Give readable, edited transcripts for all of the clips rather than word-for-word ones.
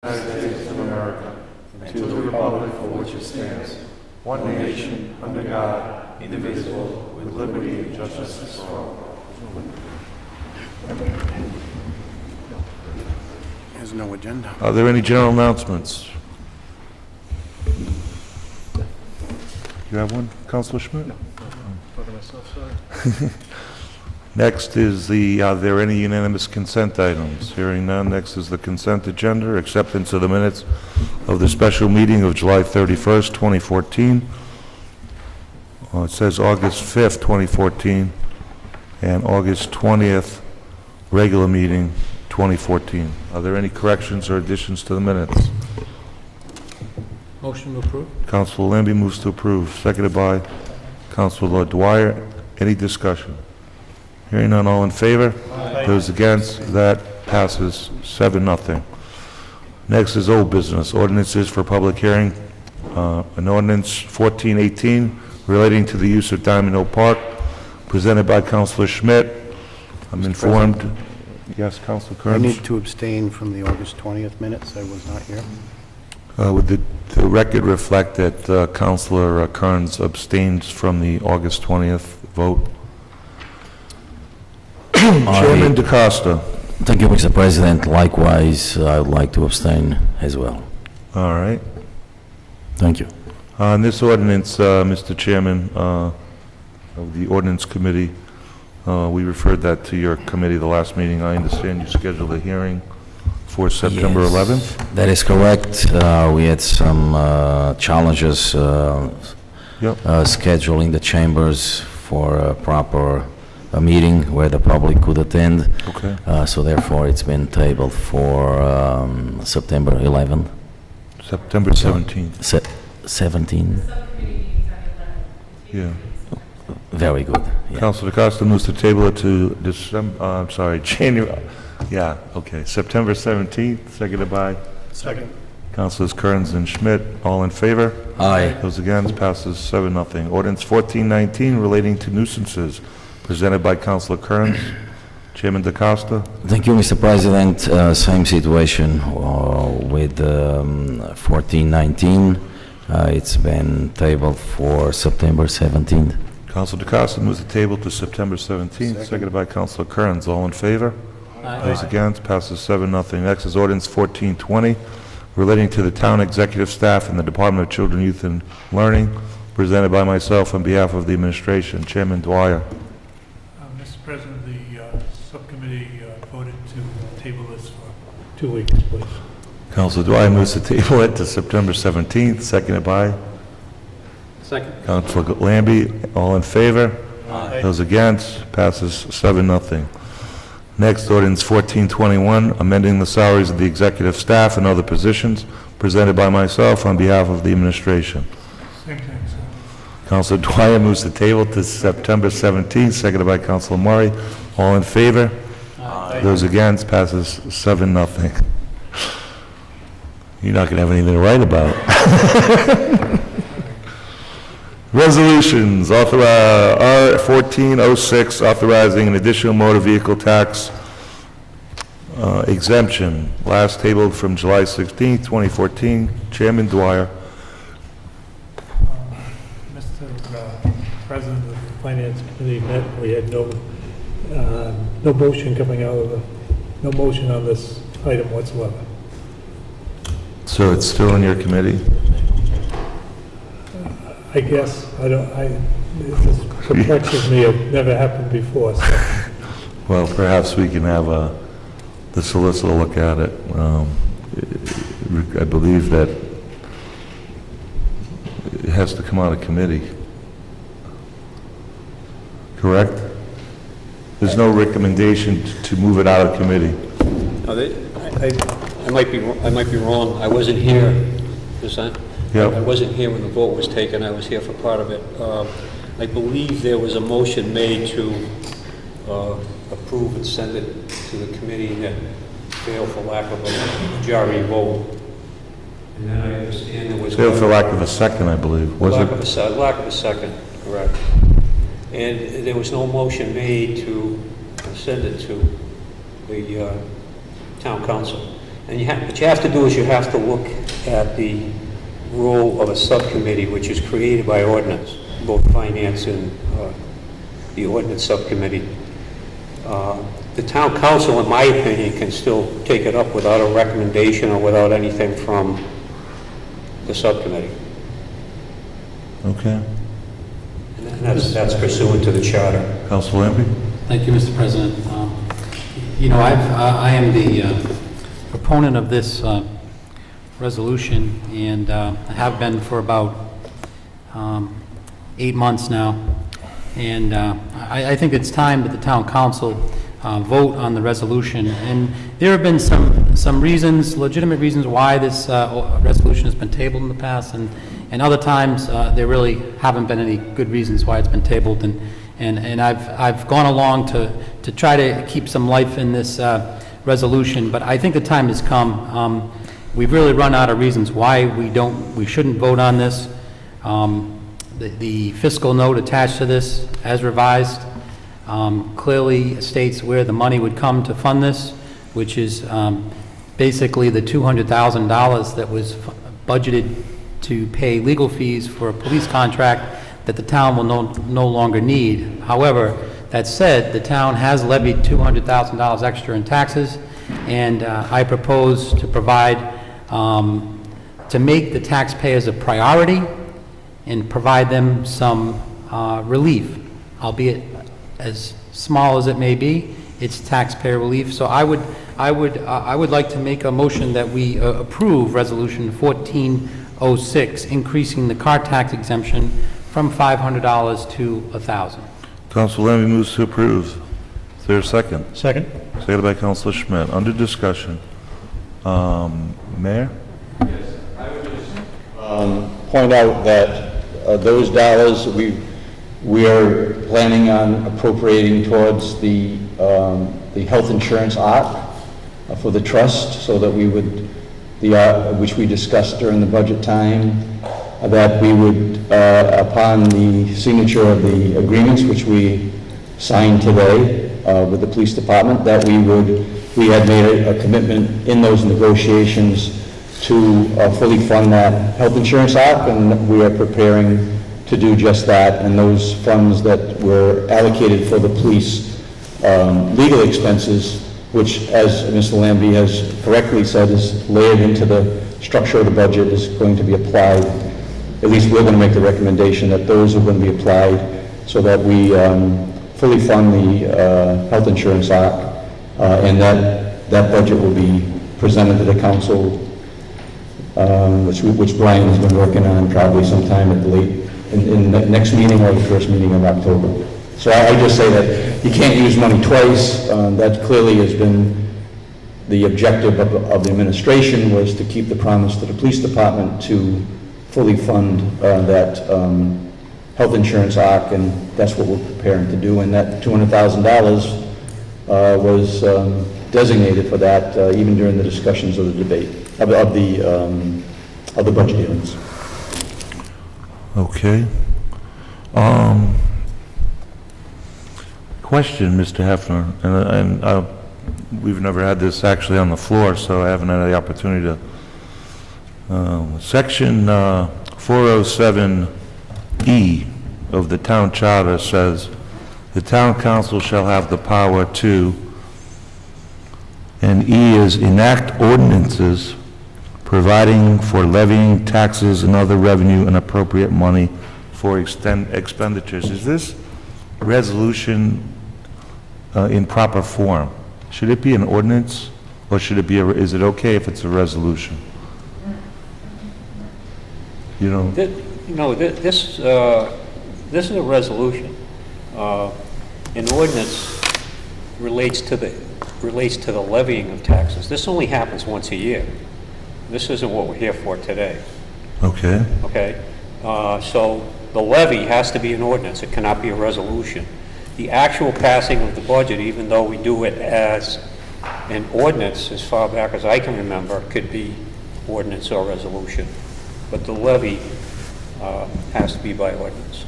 United States of America, and to the republic for which it stands, one nation, under God, indivisible, with liberty and justice for all. There's no agenda. Are there any general announcements? You have one, Councilor Schmidt? No. Next is are there any unanimous consent items? Hearing none, next is the consent agenda, acceptance of the minutes of the special meeting of July 31st, 2014. It says August 5th, 2014, and August 20th, regular meeting, 2014. Are there any corrections or additions to the minutes? Motion to approve. Councilor Lambie moves to approve, seconded by Councilor Dwyer. Any discussion? Hearing none, all in favor? Aye. Those against, that passes 7-0. Next is old business, ordinances for public hearing. An ordinance 1418 relating to the use of Diamond Hill Park, presented by Councilor Schmidt. I'm informed. Yes, Councilor I Kearns? need to abstain from the August 20th minutes. I was not here. Would the record reflect that Councilor Kearns abstains from the August 20th vote? Chairman DaCosta. Thank you, Mr. President. Likewise, I would like to abstain as well. All right. Thank you. On this ordinance, Mr. Chairman, of the Ordinance Committee, we referred that to your committee the last meeting. I understand you scheduled a hearing for September Yes, 11th? That is correct. We had some challenges scheduling the chambers for a proper meeting where the public could attend. Okay. So therefore, it's been tabled for September 11th. September 17th. 17? Yeah. Very good. Yeah. Councilor DaCosta moves to table it to January. Yeah, okay. September 17th, seconded by Second. Councilors Kearns and Schmidt. All in favor? Aye. Those against, passes 7-0. Ordinance 1419 relating to nuisances, presented by Councilor Kearns. Chairman DaCosta. Thank you, Mr. President. Same situation with 1419. It's been tabled for September 17th. Councilor DaCosta moves the table to September 17th, seconded by Councilor Kearns. All in favor? Those against, passes 7-0. Next is ordinance 1420, relating to the town executive staff and the Department of Children, Youth, and Learning, presented by myself on behalf of the administration. Chairman Dwyer. Mr. President, the subcommittee voted to table this for 2 weeks, please. Councilor Dwyer moves to table it to September 17th, seconded by Second. Councilor Lambie. All in favor? Aye. Those against, passes 7-0. Next, ordinance 1421, amending the salaries of the executive staff and other positions, presented by myself on behalf of the administration. Same thing, sir. Councilor Dwyer moves the table to September 17th, seconded by Councilor Murray. All in favor? Aye. Those against, passes 7-0. You're not going to have anything to write about. Resolutions, R1406, authorizing an additional motor vehicle tax exemption. Last tabled from July 16th, 2014. Chairman Dwyer. Mr. President of the Finance Committee met, we had no motion coming out of no motion on this item whatsoever. So it's still in your committee? I guess, this perplexes me, it never happened before, so. Well, perhaps we can have the solicitor look at it. I believe that it has to come out of committee. Correct? There's no recommendation to move it out of committee. No, I might be wrong. I wasn't here. Yep. I wasn't here when the vote was taken. I was here for part of it. I believe there was a motion made to approve and send it to the committee that failed for lack of a majority vote. And then I understand there was... Failed for lack of a second, I believe. Was lack it? Lack of a second, correct. And there was no motion made to send it to the town council. And what you have to do is you have to look at the role of a subcommittee, which is created by ordinance, both finance and the ordinance subcommittee. The town council, in my opinion, can still take it up without a recommendation or without anything from the subcommittee. Okay. And that's pursuant to the charter. Council Lambie? Thank you, Mr. President. You know, I am the proponent of this resolution, and I have been for about 8 months now. And I think it's time that the town council vote on the resolution. And there have been some reasons, legitimate reasons, why this resolution has been tabled in the past, and other times there really haven't been any good reasons why it's been tabled. And I've gone along to try to keep some life in this resolution, but I think the time has come. We've really run out of reasons why we shouldn't vote on this. The fiscal note attached to this, as revised, clearly states where the money would come to fund this, which is basically the $200,000 that was budgeted to pay legal fees for a police contract that the town will no longer need. However, that said, the town has levied $200,000 extra in taxes, and I propose to provide, to make the taxpayers a priority and provide them some relief, albeit as small as it may be. It's taxpayer relief. So I would like to make a motion that we approve Resolution 1406, increasing the car tax exemption from $500 to $1,000. Council Lambie moves to approve. Is there a second? Second? Seconded by Councilor Schmidt. Under discussion. Mayor? Point out that those dollars we are planning on appropriating towards the health insurance arc for the trust, so that we would, which we discussed during the budget time, that we would, upon the signature of the agreements which we signed today with the police department, that we had made a commitment in those negotiations to fully fund that health insurance arc, and we are preparing to do just that. And those funds that were allocated for the police legal expenses, which, as Mr. Lambie has correctly said, is layered into the structure of the budget, is going to be applied. At least we're going to make the recommendation that those are going to be applied so that we fully fund the health insurance arc, and that budget will be presented to the council, which Brian has been working on probably sometime at the in the next meeting or the first meeting of October. So I just say that you can't use money twice. That clearly has been the objective of the administration, was to keep the promise to the police department to fully fund that health insurance arc, and that's what we're preparing to do. And that $200,000 was designated for that even during the discussions of the debate of the budget hearings. Okay. Question, Mr. Hefner, and we've never had this actually on the floor, so I haven't had the opportunity to. Section 407E of the town charter says, the town council shall have the power to, and E is enact ordinances providing for levying taxes and other revenue and appropriate money for expenditures. Is this resolution in proper form? Should it be an ordinance, or should it be is it okay if it's a resolution? You know? This is a resolution. An ordinance relates to the levying of taxes. This only happens once a year. This isn't what we're here for today. Okay. Okay? So the levy has to be an ordinance. It cannot be a resolution. The actual passing of the budget, even though we do it as an ordinance, as far back as I can remember, could be ordinance or resolution. But the levy has to be by ordinance.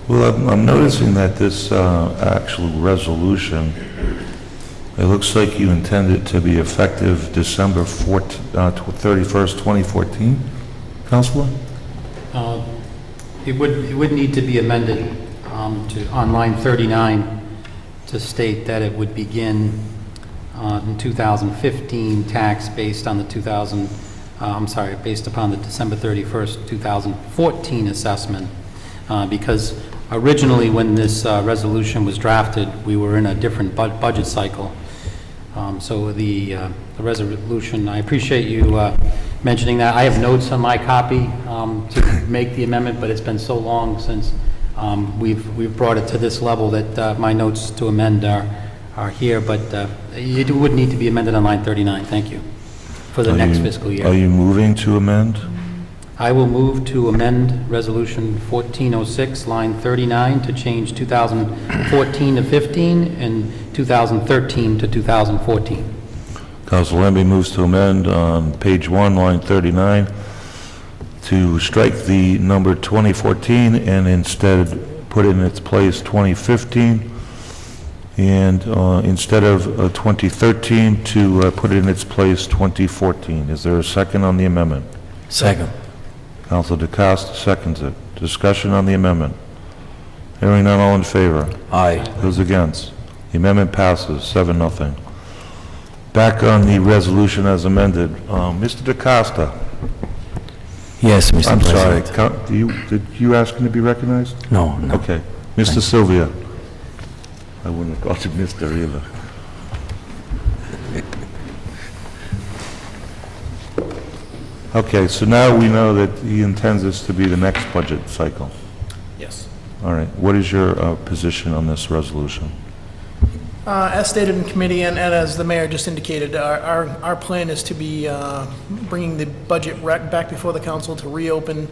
Well, I'm noticing that this actual resolution It looks like you intend it to be effective December 31st, 2014, Counselor? It would need to be amended on line 39 to state that it would begin in 2015 tax based on the based upon the December 31st, 2014 assessment. Because originally, when this resolution was drafted, we were in a different budget cycle. So the resolution, I appreciate you mentioning that. I have notes on my copy to make the amendment, but it's been so long since we've brought it to this level that my notes to amend are here, but it would need to be amended on line 39. Thank you. For the next fiscal year. Are you moving to amend? I will move to amend Resolution 1406, line 39, to change 2014 to 15 and 2013 to 2014. Council Lambie moves to amend on page 1, line 39, to strike the number 2014 and instead put in its place 2015, and instead of 2013 to put in its place 2014. Is there a second on the amendment? Second. Council DeCosta seconds it. Discussion on the amendment. Hearing none, all in favor? Aye. Those against? The amendment passes, 7-0. Back on the resolution as amended. Mr. DeCosta. Yes, Mr. I'm sorry. President. Did you ask him to be recognized? No, no. Okay. Mr. Sylvia. I wouldn't have called you Mr. either. Okay, so now we know that he intends this to be the next budget cycle. Yes. All right. What is your position on this resolution? As stated in committee and as the mayor just indicated, our plan is to be bringing the budget back before the council to reopen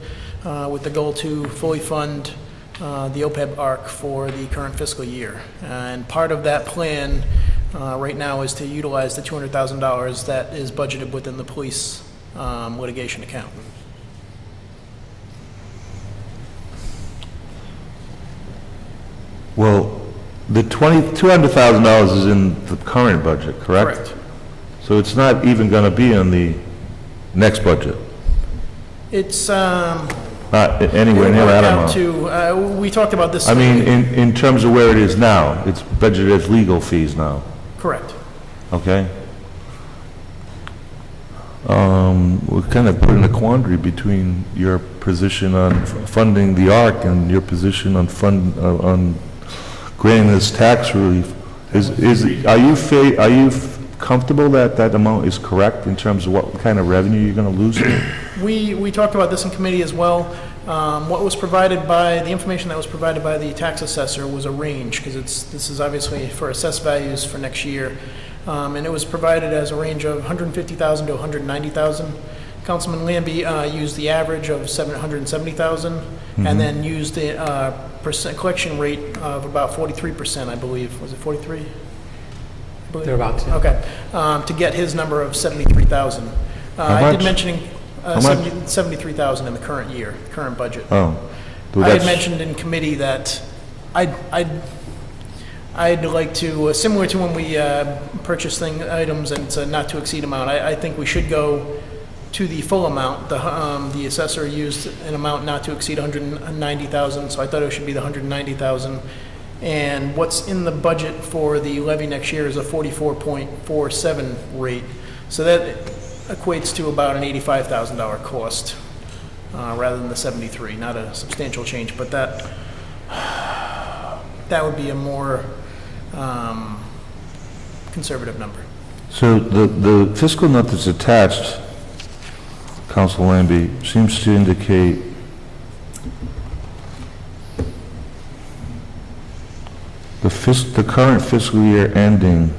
with the goal to fully fund the OPEB ARC for the current fiscal year. And part of that plan right now is to utilize the $200,000 that is budgeted within the police litigation account. Well, the $200,000 is in the current budget, correct? Correct. So it's not even going to be in the next budget? It's Not anywhere near that amount? we talked about this. I mean, in terms of where it is now, it's budgeted as legal fees now, Correct. okay? We're kind of put in a quandary between your position on funding the ARC and your position on granting this tax relief. Are you comfortable that that amount is correct in terms of what kind of revenue you're going to lose here? We talked about this in committee as well. What was provided by, the information that was provided by the tax assessor was a range, because this is obviously for assessed values for next year. And it was provided as a range of $150,000 to $190,000. Councilman Lambie used the average of $770,000, and then used a collection rate of about 43%, I believe. Was it 43? Thereabouts, yeah. Okay. To get his number of $73,000. I much? did mention How much? $73,000 in the current year, current budget. Oh. I had mentioned in committee that I'd like to, similar to when we purchase items and it's a not to exceed amount, I think we should go to the full amount. The assessor used an amount not to exceed $190,000, so I thought it should be the $190,000. And what's in the budget for the levy next year is a 44.47 rate. So that equates to about an $85,000 cost, rather than the 73. Not a substantial change, but that would be a more conservative number. So the fiscal note that's attached, Council Lambie, seems to indicate the current fiscal year ending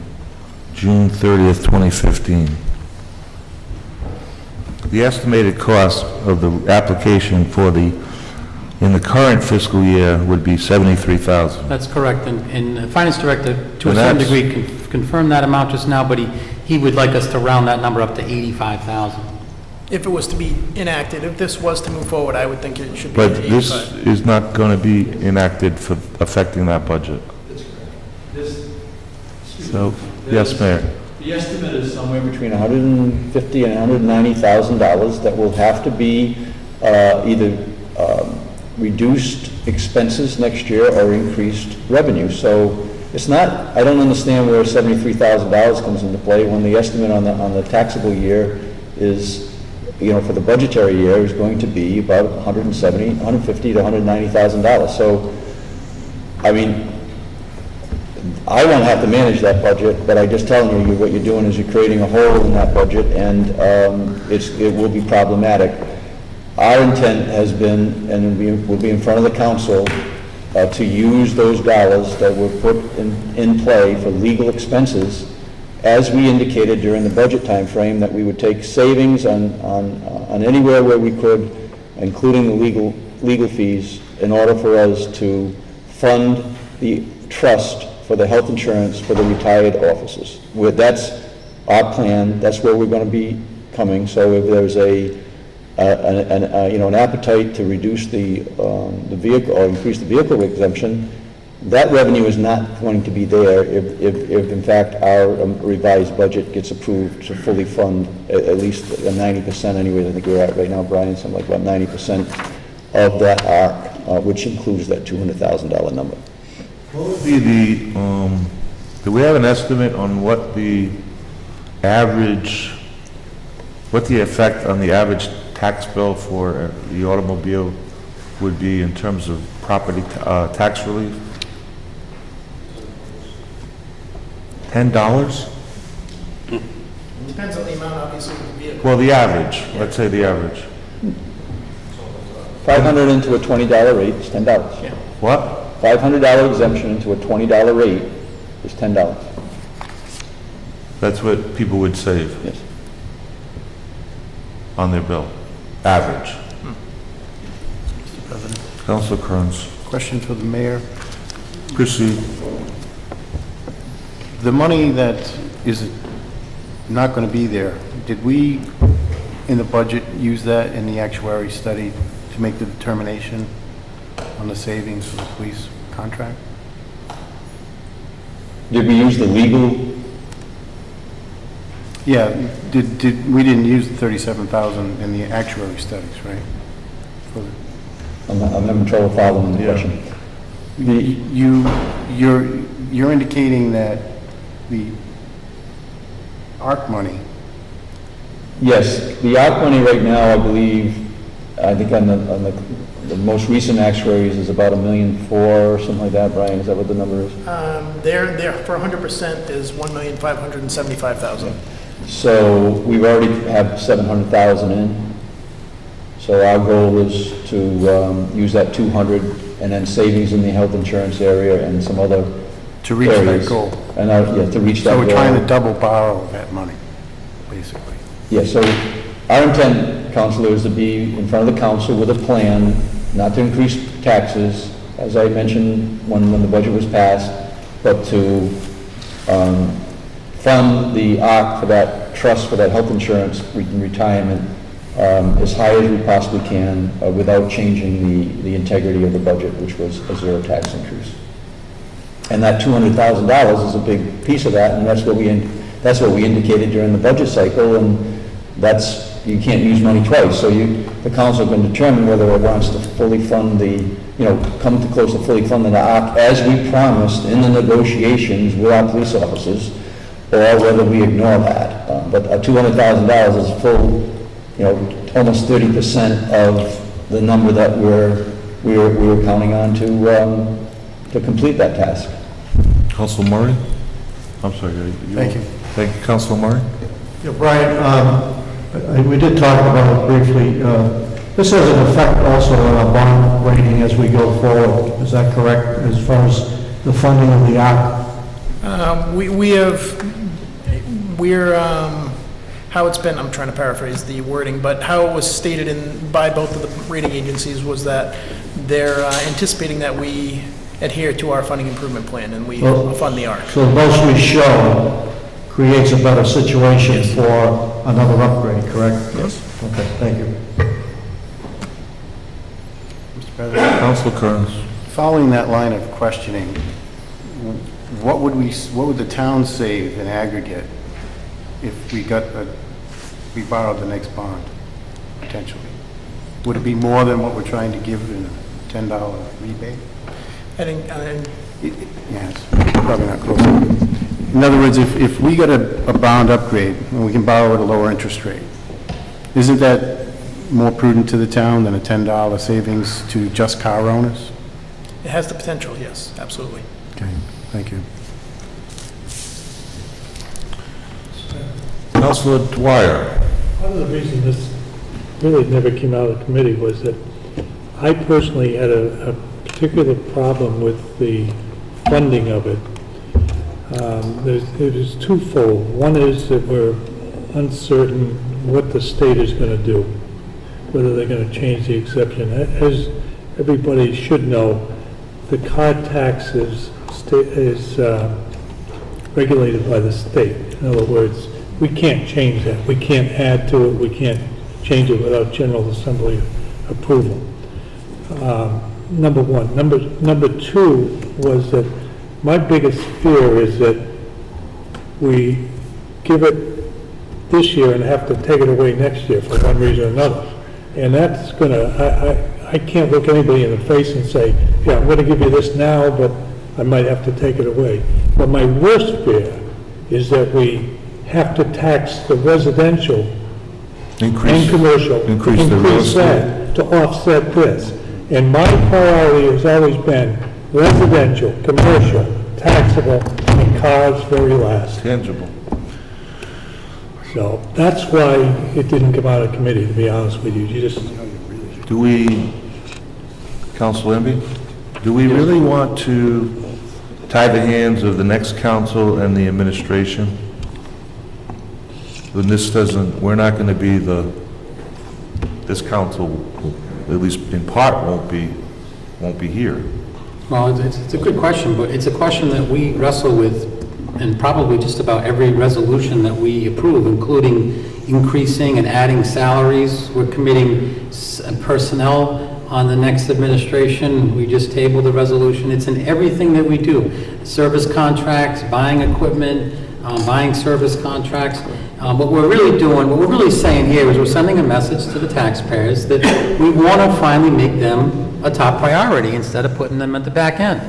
June 30th, 2015. The estimated cost of the application in the current fiscal year would be $73,000. That's correct, and the finance director, to a And certain that's- degree, confirmed that amount just now, but he would like us to round that number up to 85,000. If it was to be enacted, if this was to move forward, I would think it should be But at this 85. is not going to be enacted for affecting that budget. So, Yes, Mayor. The estimate is somewhere between $150,000 and $190,000 that will have to be either reduced expenses next year or increased revenue. So it's not, I don't understand where $73,000 comes into play when the estimate on the taxable year is, for the budgetary year is going to be about $150,000 to $190,000. So, I mean, I won't have to manage that budget, but I'm just telling you, what you're doing is you're creating a hole in that budget, and it will be problematic. Our intent has been, and will be in front of the council, to use those dollars that were put in play for legal expenses, as we indicated during the budget time frame, that we would take savings on anywhere where we could, including the legal fees, in order for us to fund the trust for the health insurance for the retired officers. That's our plan. That's where we're going to be coming. So if there's an appetite to reduce the vehicle or increase the vehicle exemption, that revenue is not going to be there if in fact our revised budget gets approved to fully fund at least 90% anyway. I think we're at right now, Brian, something like about 90% of that ARC, which includes that $200,000 number. What would be do we have an estimate on what the effect on the average tax bill for the automobile would be in terms of property tax relief? $10? Depends on the amount, obviously, of the vehicle. Well, the average, let's say the average. 500 into a $20 rate is $10. Yeah. What? $500 exemption into a $20 rate is $10. That's what people would save Yes. on their bill, average. Mr. President. Councilor Kearns. Question for the mayor. Proceed. The money that is not going to be there, did we, in the budget, use that in the actuary study to make the determination on the savings for the police contract? Did we use the legal? Yeah, we didn't use the 37,000 in the actuary studies, right? I'm having trouble following the question. You're indicating that the ARC money, Yes, the ARC money right now, I think on the most recent actuaries is about $1.4 million or something like that. Brian, is that what the number is? There for 100% is $1,575,000. So we've already have 700,000 in. So our goal is to use that 200 and then savings in the health insurance area and some other to reach that areas. goal. And to reach that So goal. we're trying to double borrow that money, basically. Yeah, so our intent, Councilor, is to be in front of the council with a plan not to increase taxes, as I mentioned when the budget was passed, but to fund the ARC for that trust for that health insurance in retirement as high as we possibly can without changing the integrity of the budget, which was a zero tax increase. And that $200,000 is a big piece of that, and that's what we indicated during the budget cycle, and you can't use money twice. So the council can determine whether it wants to fully fund come to close to fully funding the ARC as we promised in the negotiations with our police officers, or whether we ignore that. But $200,000 is full, almost 30% of the number that we were counting on to complete that task. Councilor Murray? I'm sorry. Thank you. Thank you, Councilor Murray. Yeah, Brian, we did talk about it briefly. This has an effect also on our bond rating as we go forward. Is that correct, as far as the funding of the ARC? How it's been, I'm trying to paraphrase the wording, but how it was stated by both of the rating agencies was that they're anticipating that we adhere to our funding improvement plan and we fund the ARC. So the most we show creates a better situation for another upgrade, correct? Yes. Okay, thank you. Mr. President, Councilor Kearns. following that line of questioning, what would the town save in aggregate if we borrowed the next bond, potentially? Would it be more than what we're trying to give in a $10 rebate? I think, Yes, probably not close enough. In other words, if we get a bond upgrade and we can borrow at a lower interest rate, isn't that more prudent to the town than a $10 savings to just car owners? it has the potential, yes, absolutely. Okay, thank you. Councilor Dwyer. Part of the reason this really never came out of committee was that I personally had a particular problem with the funding of it. It is twofold. One is that we're uncertain what the state is going to do, whether they're going to change the exception. As everybody should know, the car tax is regulated by the state. In other words, we can't change that. We can't add to it. We can't change it without General Assembly approval. Number one. Number two was that my biggest fear is that we give it this year and have to take it away next year for one reason or another. And that's going to, I can't look anybody in the face and say, yeah, I'm going to give you this now, but I might have to take it away. But my worst fear is that we have to tax the residential and commercial. Increase the real estate. That to offset this. And my priority has always been residential, commercial, taxable, and cars very last. Tangible. So that's why it didn't come out of committee, to be honest with you. You just, Do we, Council Emby, do we really want to tie the hands of the next council and the administration? When this doesn't, we're not going to be this council, at least in part, won't be here. Well, it's a good question, but it's a question that we wrestle with in probably just about every resolution that we approve, including increasing and adding salaries. We're committing personnel on the next administration. We just tabled the resolution. It's in everything that we do. Service contracts, buying equipment, buying service contracts. What we're really saying here is we're sending a message to the taxpayers that we want to finally make them a top priority instead of putting them at the back end.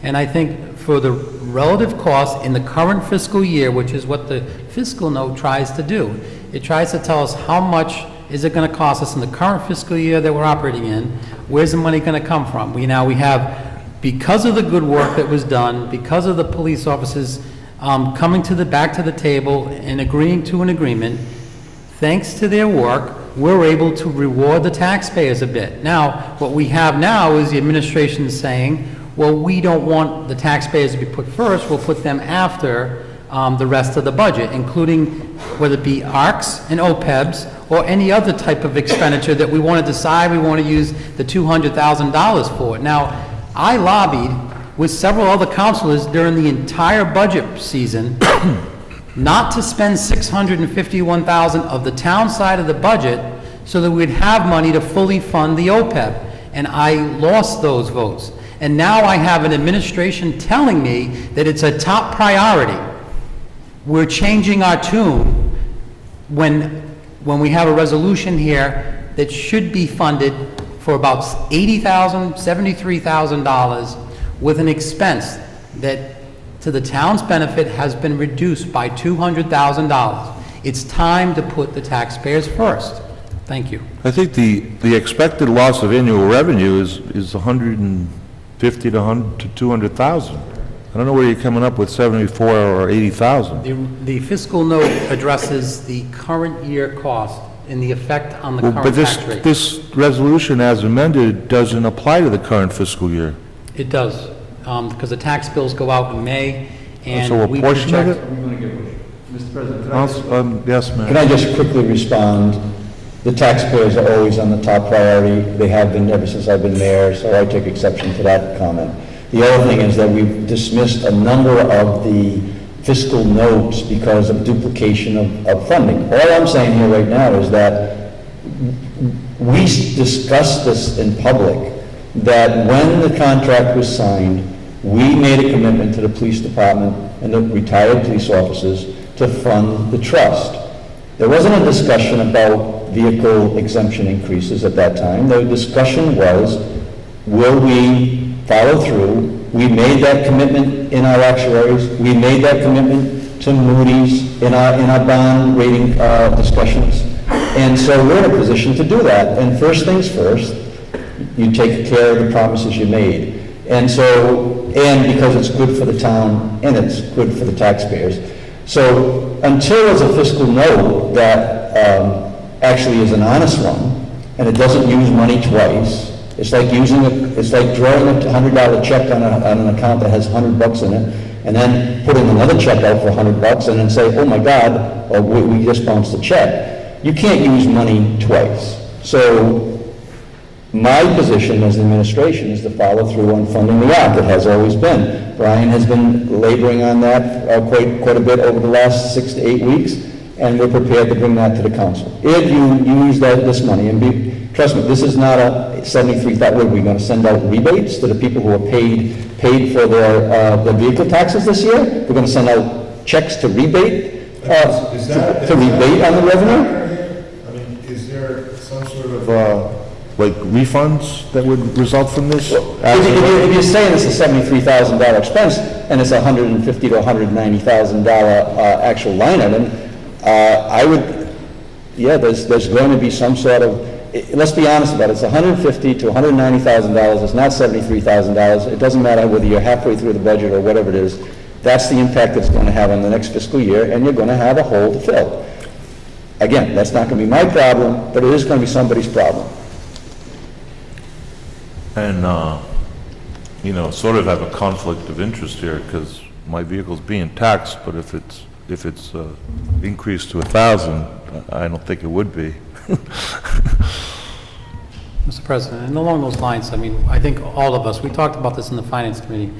And I think for the relative cost in the current fiscal year, which is what the fiscal note tries to do, it tries to tell us how much is it going to cost us in the current fiscal year that we're operating in, where's the money going to come from? We have, because of the good work that was done, because of the police officers coming back to the table and agreeing to an agreement, thanks to their work, we're able to reward the taxpayers a bit. Now, what we have now is the administration saying, well, we don't want the taxpayers to be put first, we'll put them after the rest of the budget, including whether it be ARCs and OPEBs or any other type of expenditure that we want to decide we want to use the $200,000 for. Now, I lobbied with several other councilors during the entire budget season not to spend $651,000 of the town side of the budget so that we'd have money to fully fund the OPEB. And I lost those votes. And now I have an administration telling me that it's a top priority. We're changing our tune when we have a resolution here that should be funded for about $80,000, $73,000 with an expense that, to the town's benefit, has been reduced by $200,000. It's time to put the taxpayers first. Thank you. I think the expected loss of annual revenue is 150 to 200,000. I don't know where you're coming up with 74 or 80,000. The fiscal note addresses the current year cost and the effect on the current But tax rate. this resolution as amended doesn't apply to the current fiscal year. It does, because the tax bills go out in May, and So a we portion of project... it? Mr. President, yes, ma'am. Can I just quickly respond? The taxpayers are always on the top priority. They have been ever since I've been mayor, so I take exception to that comment. The other thing is that we've dismissed a number of the fiscal notes because of duplication of funding. All I'm saying here right now is that we discussed this in public, that when the contract was signed, we made a commitment to the police department and the retired police officers to fund the trust. There wasn't a discussion about vehicle exemption increases at that time. The discussion was, will we follow through? We made that commitment in our actuaries. We made that commitment to Moody's in our bond rating discussions. And so we're in a position to do that. And first things first, you take care of the promises you made. And so, and because it's good for the town and it's good for the taxpayers. So until there's a fiscal note that actually is an honest one, and it doesn't use money twice, it's like it's like drawing a $100 check on an account that has $100 in it, and then putting another check out for $100 and then say, oh my God, we just bounced the check. You can't use money twice. So my position as the administration is to follow through on funding the ARC. It has always been. Brian has been laboring on that quite a bit over the last 6 to 8 weeks, and we're prepared to bring that to the council. If you use this money, and trust me, this is not a 73,000. What are we going to send out rebates to the people who are paid for their vehicle taxes this year? We're going to send out checks to rebate to rebate on the revenue. I mean, is there some sort of, like refunds that would result from this? If you're saying it's a $73,000 expense and it's $150,000 to $190,000 actual line item, I would, yeah, there's going to be some sort of, let's be honest about it, it's $150,000 to $190,000, it's not $73,000. It doesn't matter whether you're halfway through the budget or whatever it is. That's the impact it's going to have on the next fiscal year, and you're going to have a hole to fill. Again, that's not going to be my problem, but it is going to be somebody's problem. And, you know, sort of have a conflict of interest here, because my vehicle's being taxed, but if it's increased to 1,000, I don't think it would be. Mr. President, and along those lines, I mean, I think all of us, we talked about this in the Finance Committee.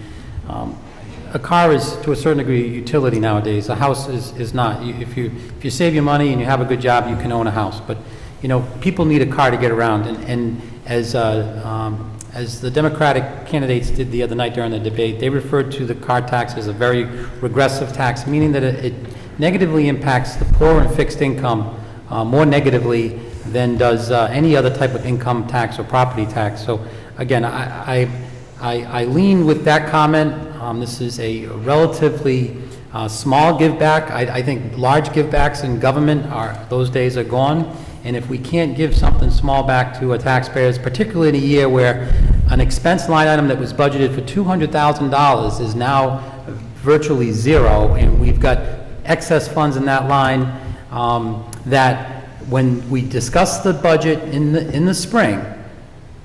A car is, to a certain degree, a utility nowadays. A house is not. If you save your money and you have a good job, you can own a house. But, you know, people need a car to get around. And as the Democratic candidates did the other night during the debate, they referred to the car tax as a very regressive tax, meaning that it negatively impacts the poor and fixed income more negatively than does any other type of income tax or property tax. So again, I lean with that comment. This is a relatively small give back. I think large give backs in government those days are gone. And if we can't give something small back to taxpayers, particularly in a year where an expense line item that was budgeted for $200,000 is now virtually zero, and we've got excess funds in that line, that when we discussed the budget in the spring,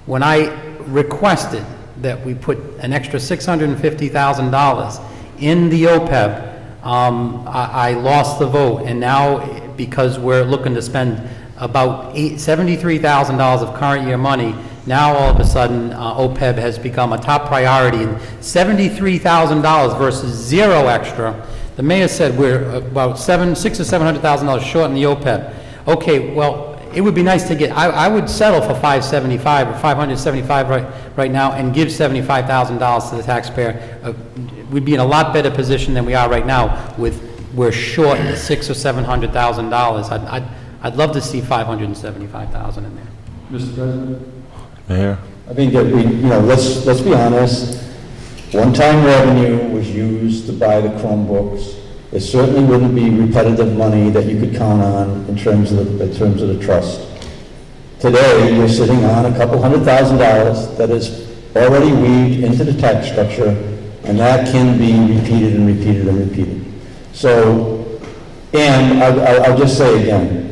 when I requested that we put an extra $650,000 in the OPEB, I lost the vote, and now because we're looking to spend about $73,000 of current year money, now all of a sudden OPEB has become a top priority, and $73,000 versus zero extra. The mayor said we're about $600,000 to $700,000 short in the OPEB. Okay, well, it would be nice to get, I would settle for $575 or $575 right now and give $75,000 to the taxpayer. We'd be in a lot better position than we are right now we're short $600,000 or $700,000. I'd love to see $575,000 in there. Mr. President? Mayor? I think that let's be honest. One-time revenue was used to buy the Chromebooks. It certainly wouldn't be repetitive money that you could count on in terms of the trust. Today, you're sitting on a couple $100,000 that is already weaved into the tax structure, and that can be repeated and repeated and repeated. So, and I'll just say again,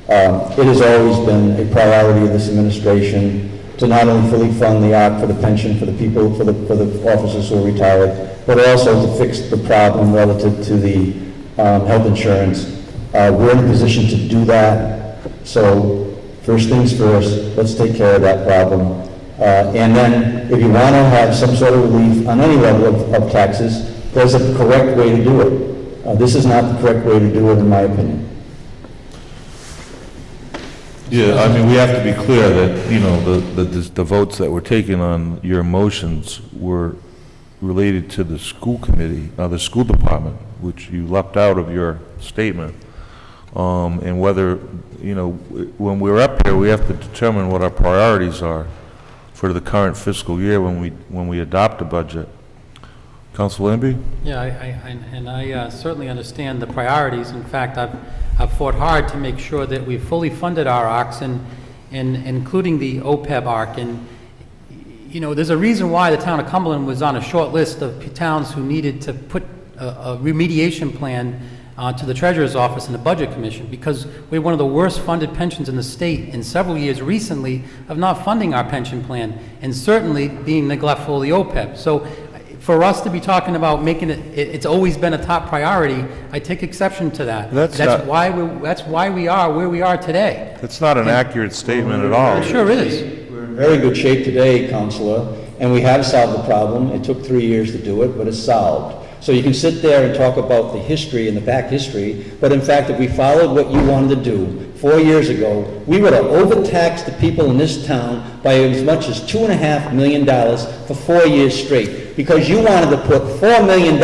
it has always been a priority of this administration to not only fully fund the ARC for the pension for the people, for the officers who are retired, but also to fix the problem relative to the health insurance. We're in a position to do that. So first things first, let's take care of that problem. And then if you want to have some sort of relief on any level of taxes, there's a correct way to do it. This is not the correct way to do it, in my opinion. Yeah, I mean, we have to be clear that, you know, the votes that were taken on your motions were related to the school committee, the school department, which you left out of your statement. And whether, you know, when we're up here, we have to determine what our priorities are for the current fiscal year when we adopt a budget. Council Lambie? Yeah, I certainly understand the priorities. In fact, I've fought hard to make sure that we fully funded our ARCs, and including the OPEB ARC. And, you know, there's a reason why the town of Cumberland was on a short list of towns who needed to put a remediation plan to the Treasurer's Office and the Budget Commission, because we have one of the worst funded pensions in the state in several years recently of not funding our pension plan, and certainly being neglectful of the OPEB. So for us to be talking about making it's always been a top priority, I take exception to that. That's why we are where we are today. That's not an accurate statement at all. It sure is. We're in very good shape today, Counselor, and we have solved the problem. It took 3 years to do it, but it's solved. So you can sit there and talk about the history and the back history, but in fact, if we followed what you wanted to do 4 years ago, we would have overtaxed the people in this town by as much as $2.5 million for 4 years straight, because you wanted to put $4 million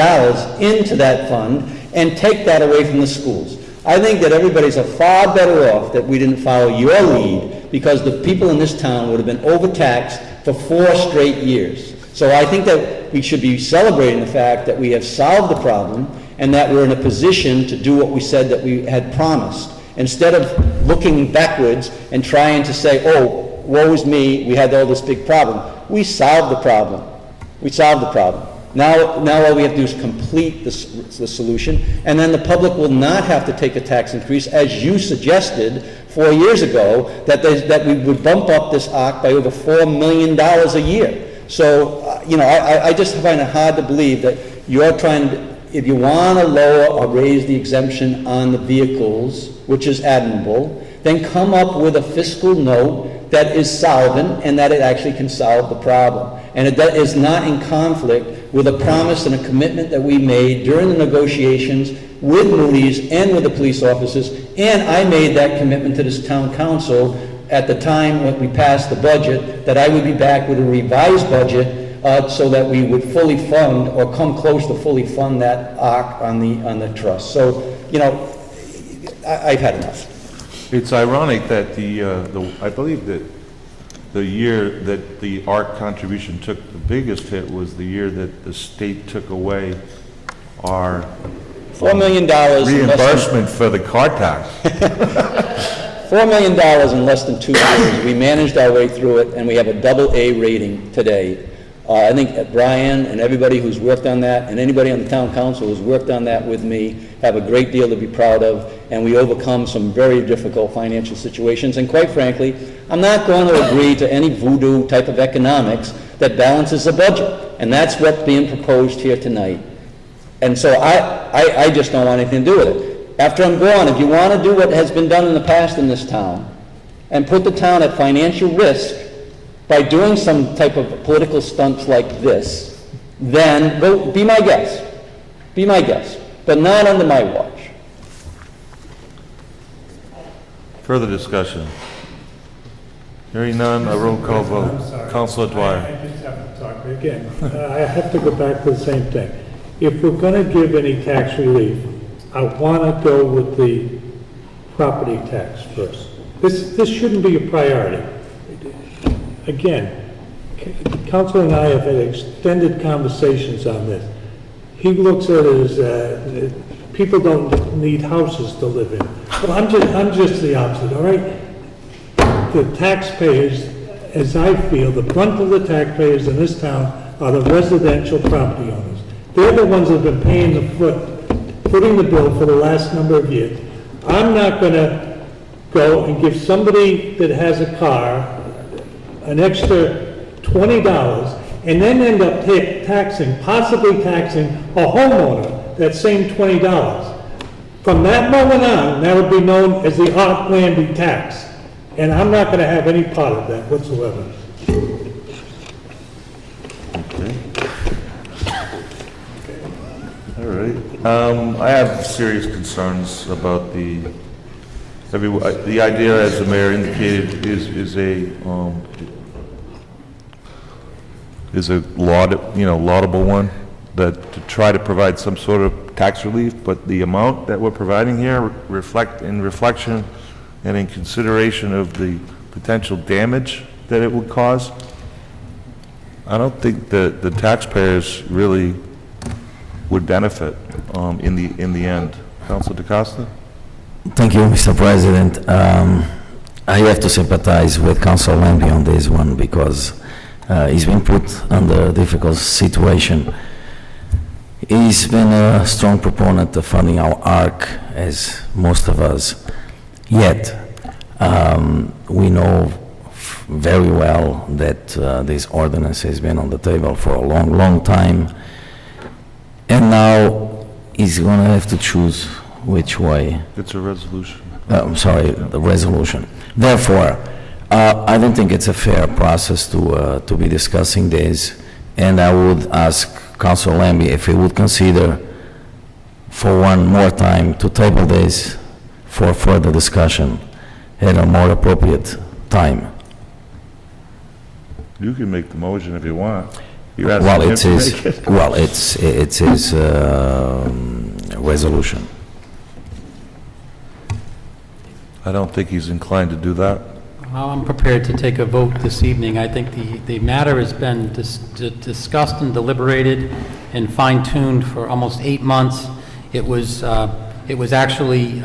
into that fund and take that away from the schools. I think that everybody's far better off that we didn't follow your lead, because the people in this town would have been overtaxed for 4 straight years. So I think that we should be celebrating the fact that we have solved the problem and that we're in a position to do what we said that we had promised. Instead of looking backwards and trying to say, oh, woe is me, we had all this big problem. We solved the problem. We solved the problem. Now all we have to do is complete the solution, and then the public will not have to take a tax increase, as you suggested 4 years ago, that we would bump up this ARC by over $4 million a year. So, you know, I just find it hard to believe that you're trying to, if you want to lower or raise the exemption on the vehicles, which is admirable, then come up with a fiscal note that is solvent and that it actually can solve the problem. And that is not in conflict with a promise and a commitment that we made during the negotiations with Moody's and with the police officers. And I made that commitment to this town council at the time when we passed the budget, that I would be back with a revised budget so that we would fully fund, or come close to fully fund, that ARC on the trust. So, you know, I've had enough. It's ironic that I believe that the year that the ARC contribution took the biggest hit was the year that the state took away our $4 million reimbursement for the car tax. $4 million in less than 2 years. We managed our way through it, and we have a AA rating today. I think Brian and everybody who's worked on that, and anybody on the town council who's worked on that with me, have a great deal to be proud of, and we overcome some very difficult financial situations. And quite frankly, I'm not going to agree to any voodoo type of economics that balances the budget, and that's what's being proposed here tonight. And so I just don't want anything to do with it. After I'm gone, if you want to do what has been done in the past in this town and put the town at financial risk by doing some type of political stunts like this, then go, be my guest. Be my guest. But not under my watch. Further discussion? Hearing none, a roll call vote. I'm sorry. Councilor Dwyer. I just have to talk again. I have to go back to the same thing. If we're going to give any tax relief, I want to go with the property tax first. This shouldn't be a priority. Again, Council and I have had extended conversations on this. He looks at it as people don't need houses to live in. Well, I'm just the opposite, all right? The taxpayers, as I feel, the brunt of the taxpayers in this town are the residential property owners. They're the ones that have been paying footing the bill for the last number of years. I'm not going to go and give somebody that has a car an extra $20 and then end up possibly taxing a homeowner that same $20. From that moment on, that would be known as the ARC landing tax. And I'm not going to have any part of that whatsoever. All right. I have serious concerns about the idea, as the mayor indicated, is a is a laudable one, that to try to provide some sort of tax relief, but the amount that we're providing here in reflection and in consideration of the potential damage that it would cause, I don't think the taxpayers really would benefit in the end. Councilor DeCosta? Thank you, Mr. President. I have to sympathize with Councilor Lambie on this one because he's been put under a difficult situation. He's been a strong proponent of funding our ARC, as most of us. Yet, we know very well that this ordinance has been on the table for a long, long time. And now he's going to have to choose which way. It's a resolution. I'm sorry, the resolution. Therefore, I don't think it's a fair process to be discussing this, and I would ask Councilor Lambie if he would consider for one more time to table this for further discussion at a more appropriate time. You can make the motion if you want. You're asking Well, him it's to his, make it. well, it's his resolution. I don't think he's inclined to do that. Well, I'm prepared to take a vote this evening. I think the matter has been discussed and deliberated and fine-tuned for almost 8 months. It was actually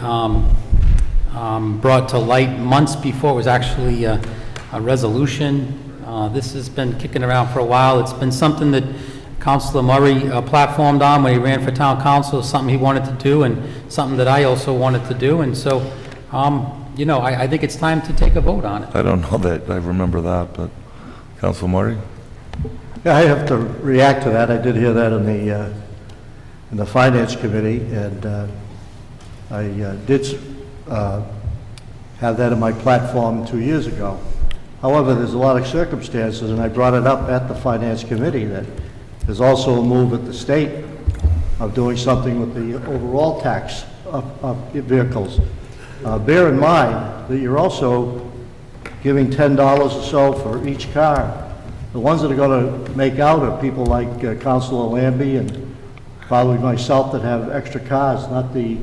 brought to light months before it was actually a resolution. This has been kicking around for a while. It's been something that Councilor Murray platformed on when he ran for town council, something he wanted to do and something that I also wanted to do. And so, I think it's time to take a vote on it. I don't know that I remember that, but Councilor Murray? Yeah, I have to react to that. I did hear that in the Finance Committee, and I did have that in my platform 2 years ago. However, there's a lot of circumstances, and I brought it up at the Finance Committee, that there's also a move at the state of doing something with the overall tax of vehicles. Bear in mind that you're also giving $10 or so for each car. The ones that are going to make out are people like Councilor Lambie and probably myself that have extra cars, not the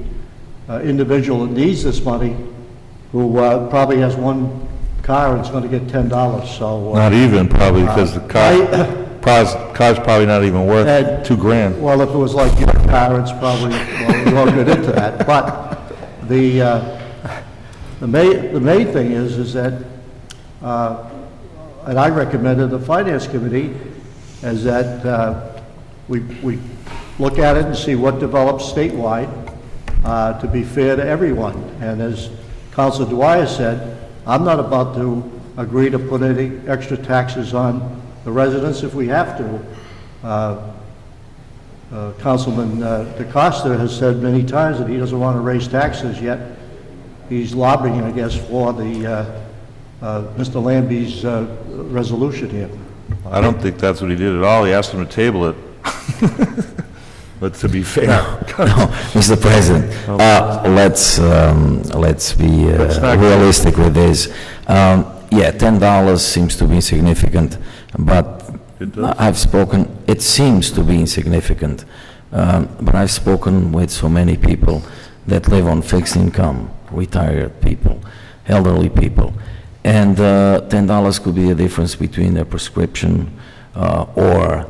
individual that needs this money, who probably has one car and is going to get $10. So Not even, probably, because the car's probably not even worth $2,000. well, if it was like your car, it's probably, well, we won't get into that. But the main thing is that, and I recommended the Finance Committee, is that we look at it and see what develops statewide to be fair to everyone. And as Councilor Dwyer said, I'm not about to agree to put any extra taxes on the residents if we have to. Councilman DeCosta has said many times that he doesn't want to raise taxes, yet he's lobbying, I guess, for the Mr. Lambie's resolution here. I don't think that's what he did at all. He asked him to table it. But to be fair. No, Mr. President, let's be not realistic with this. $10 seems to be insignificant, but It does. it seems to be insignificant, but I've spoken with so many people that live on fixed income, retired people, elderly people, and $10 could be the difference between a prescription or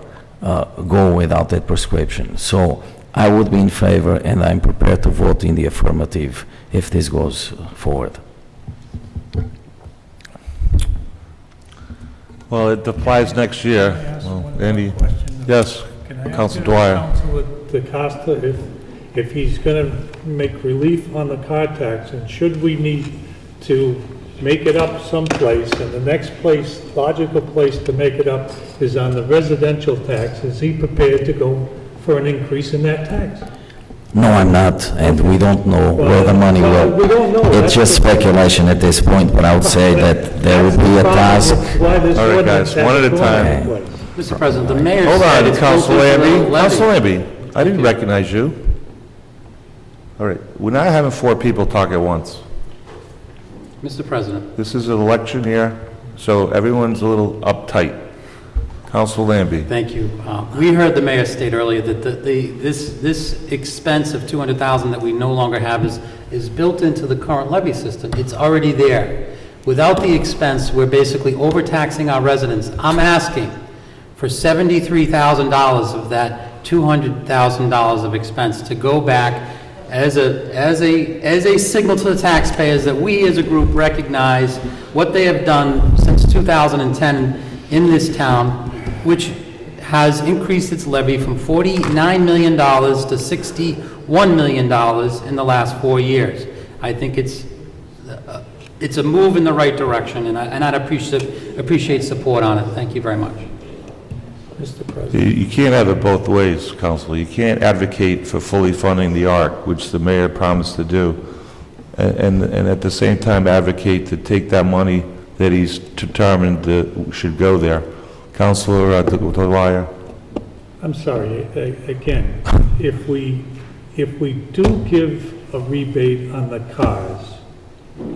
go without that prescription. So I would be in favor, and I'm prepared to vote in the affirmative if this goes forward. Well, it applies next year. Well, Andy, yes, Councilor Dwyer. Councilor DeCosta, if he's going to make relief on the car tax, and should we need to make it up someplace, and the next place, logical place to make it up is on the residential tax, is he prepared to go for an increase in that tax? No, I'm not, and we don't know where the money Well, will. we don't know. It's That's just the- speculation at this point, but I would say that there would be a task. All right, guys, one at a time. Mr. President, the mayor Hold said on, it's Councilor built into the Lambie. levy. Councilor Lambie, I didn't recognize you. All right, we're not having four people talk at once. Mr. President, This is an election here, so everyone's a little uptight. Council Lambie. Thank you. We heard the mayor state earlier that this expense of $200,000 that we no longer have is built into the current levy system. It's already there. Without the expense, we're basically overtaxing our residents. I'm asking for $73,000 of that $200,000 of expense to go back as a signal to the taxpayers that we as a group recognize what they have done since 2010 in this town, which has increased its levy from $49 million to $61 million in the last 4 years. I think it's a move in the right direction, and I'd appreciate support on it. Thank you very much. Mr. President. You can't have it both ways, Council. You can't advocate for fully funding the ARC, which the mayor promised to do, and at the same time advocate to take that money that he's determined that should go there. Councilor Dwyer. I'm sorry, again, if we do give a rebate on the cars,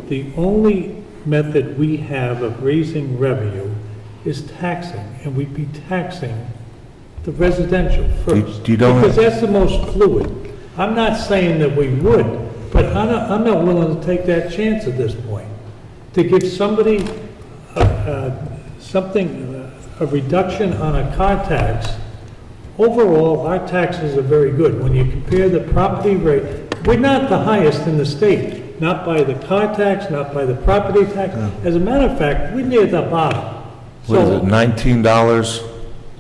the only method we have of raising revenue is taxing, and we'd be taxing the residential first. You don't- Because that's the most fluid. I'm not saying that we would, but I'm not willing to take that chance at this point. To give somebody a reduction on a car tax, overall, our taxes are very good. When you compare the property rate, we're not the highest in the state, not by the car tax, not by the property tax. As a matter of fact, we're near the bottom. What is it, $19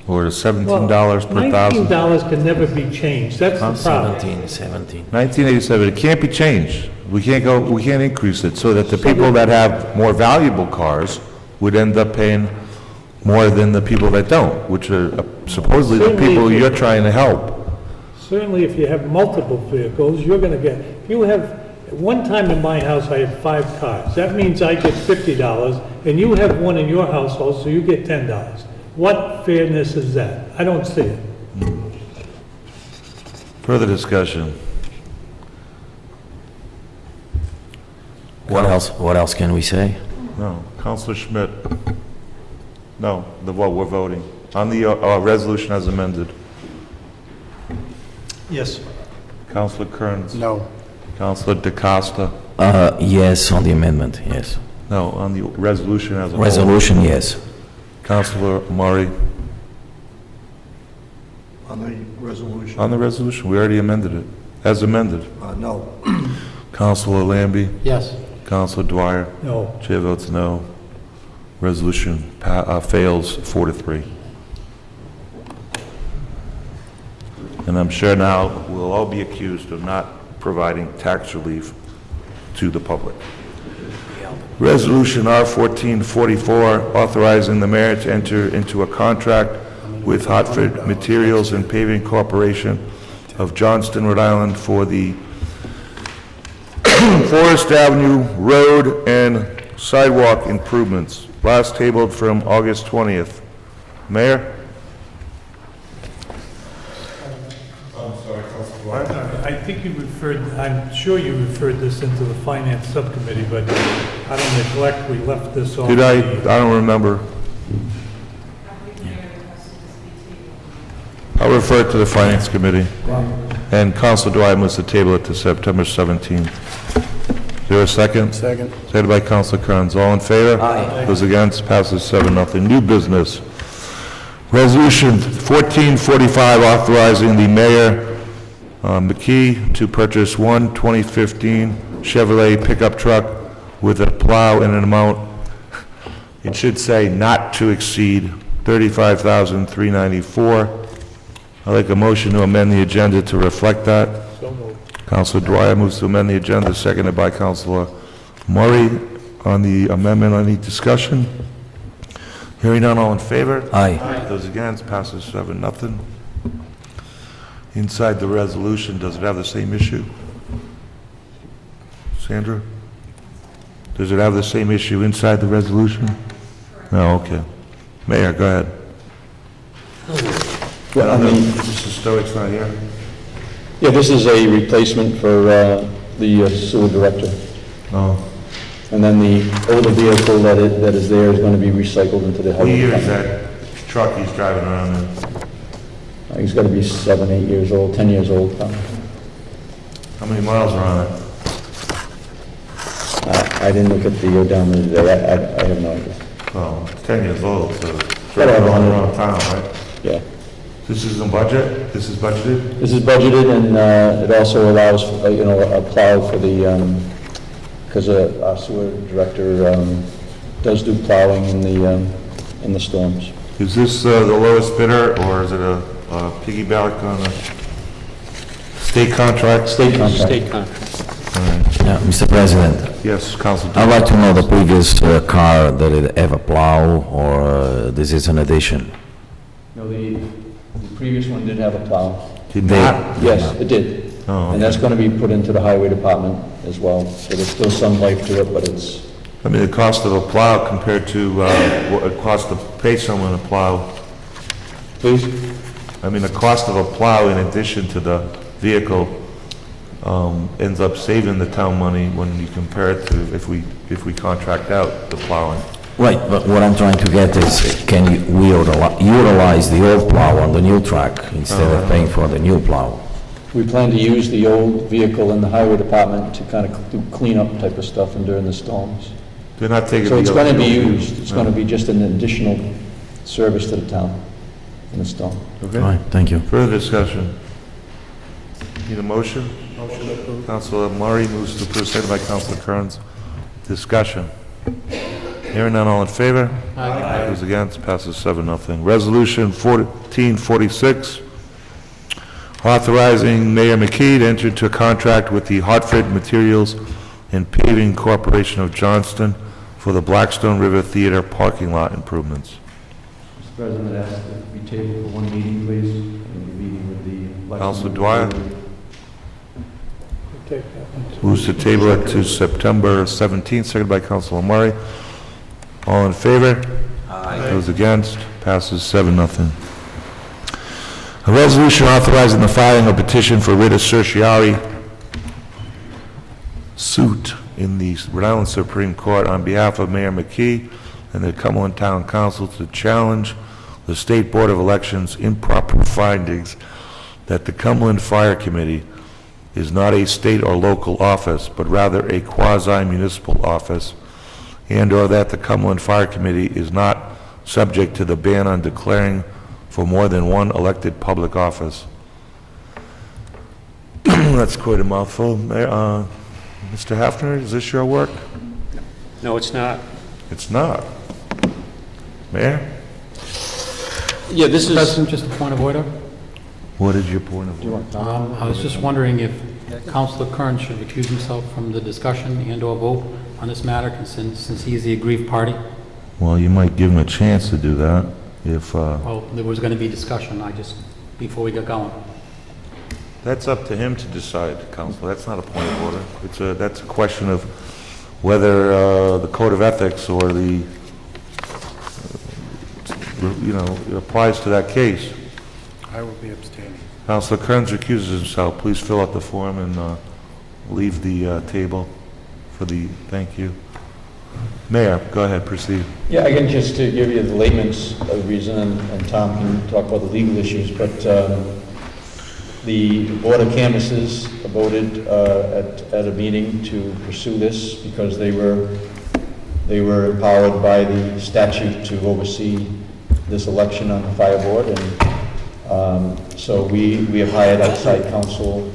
or $17 per thousand? $19 can never be changed, that's the problem. 17. 1987, it can't be changed. We can't increase it, so that the people that have more valuable cars would end up paying more than the people that don't, which are supposedly the people you're trying to help. Certainly, if you have multiple vehicles, you're gonna get, if you have, at one time in my house, I had 5 cars. That means I get $50, and you have one in your household, so you get $10. What fairness is that? I don't see it. Further discussion. What else can we say? No. Councilor Schmidt? No, we're voting. On the resolution as amended. Yes. Councilor Kearns? No. Councilor DeCosta? Yes, on the amendment, yes. No, on the resolution as a whole. Resolution, yes. Councilor Murray? On the resolution? On the resolution, we already amended it, as amended. No. Councilor Lambie? Yes. Councilor Dwyer? No. Chair votes no. Resolution fails 4-3. And I'm sure now we'll all be accused of not providing tax relief to the public. Resolution R1444, authorizing the mayor to enter into a contract with Hartford Materials and Paving Corporation of Johnston, Rhode Island for the Forest Avenue Road and sidewalk improvements, last tabled from August 20th. Mayor? I think you referred, I'm sure you referred this into the finance subcommittee, but out of neglect, we left this on. Did I don't remember. I'll refer it to the Finance Committee. And Council Dwyer moves to table it to September 17th. Is there a second? Second. Seconded by Council Kearns. All in favor? Aye. Those against? Passes 7-0. New business. Resolution 1445, authorizing the mayor, McKee, to purchase one 2015 Chevrolet pickup truck with a plow in an amount, it should say not to exceed $35,394. I'd like a motion to amend the agenda to reflect that. So moved. Councilor Dwyer moves to amend the agenda, seconded by Councilor Murray. On the amendment, any discussion? Hearing none, all in favor? Aye. Those against, passes 7-0. Inside the resolution, does it have the same issue? Sandra? Does it have the same issue inside the resolution? No, okay. Mayor, go ahead. Well, I mean, Mr. Stoich's not here. yeah, this is a replacement for the sewer director. Oh. And then the older vehicle that is there is going to be recycled into the What highway year is department. that truck he's driving around in? He's got to be 7, 8 years old, 10 years old. How many miles are on it? I didn't look at the odometer today. I have no idea. Well, it's 10 years old, so it's Gotta have driving one. around town, right? Yeah. This is in budget? This is budgeted? This is budgeted, and it also allows, a plow for the, because our sewer director does do plowing in the storms. Is this the lowest bidder, or is it a piggyback on a state contract? State contract. State contract. Yeah, Mr. President, Yes, Council. I'd like to know the previous car that it ever plow, or this is an addition? No, the previous one did have a plow. Did They- not? Yes, it did. Oh, And that's going to be put into the highway department as well, so there's still some life to it, but it's, I mean, the cost of a plow compared to what it costs to pay someone to plow. please? I mean, the cost of a plow in addition to the vehicle ends up saving the town money when you compare it to if we contract out the plowing. Right, but what I'm trying to get is, can we utilize the old plow on the new truck instead of paying for the new plow? We plan to use the old vehicle in the highway department to kind of do cleanup type of stuff and during the storms. They're not taking So the... it's going to be used, it's going to be just an additional service to the town in the storm. All Okay. right, thank you. Further discussion? Need a motion? Motion approved. Councilor Murray moves to approve, seconded by Councilor Kearns. Discussion. Hearing none, all in favor? Aye. Those against, passes 7-0. Resolution 1446, authorizing Mayor McKee to enter into a contract with the Hartford Materials and Paving Corporation of Johnston for the Blackstone River Theater parking lot improvements. Mr. President, ask that it be tabled for one meeting, please, and be meeting with the... Councilor Dwyer? Take that one. Moves to table it to September 17th, seconded by Councilor Murray. All in favor? Aye. Those against? Passes 7-0. A resolution authorizing the filing of petition for writ of certiorari suit in the Rhode Island Supreme Court on behalf of Mayor McKee and the Cumberland Town Council to challenge the State Board of Elections' improper findings that the Cumberland Fire Committee is not a state or local office, but rather a quasi-municipal office, and/or that the Cumberland Fire Committee is not subject to the ban on declaring for more than one elected public office. That's quite a mouthful. Mr. Hafner, is this your work? No, it's not. It's not. Mayor? Yeah, this is, President, just a point of order. What is your point of view? I was just wondering if Councilor Kern should recuse himself from the discussion and/or vote on this matter, since he is the aggrieved party. Well, you might give him a chance to do that if, Well, there was going to be discussion, before we got going. that's up to him to decide, Council. That's not a point of order. That's a question of whether the Code of Ethics or the, applies to that case. I will be abstaining. Councilor Kearns recuses himself. Please fill out the form and leave the table for the, thank you. Mayor, go ahead, proceed. Yeah, again, just to give you the layman's reason, and Tom can talk about the legal issues, but the Board of Canvassers voted at a meeting to pursue this because they were empowered by the statute to oversee this election on the fire board, and so we have hired outside counsel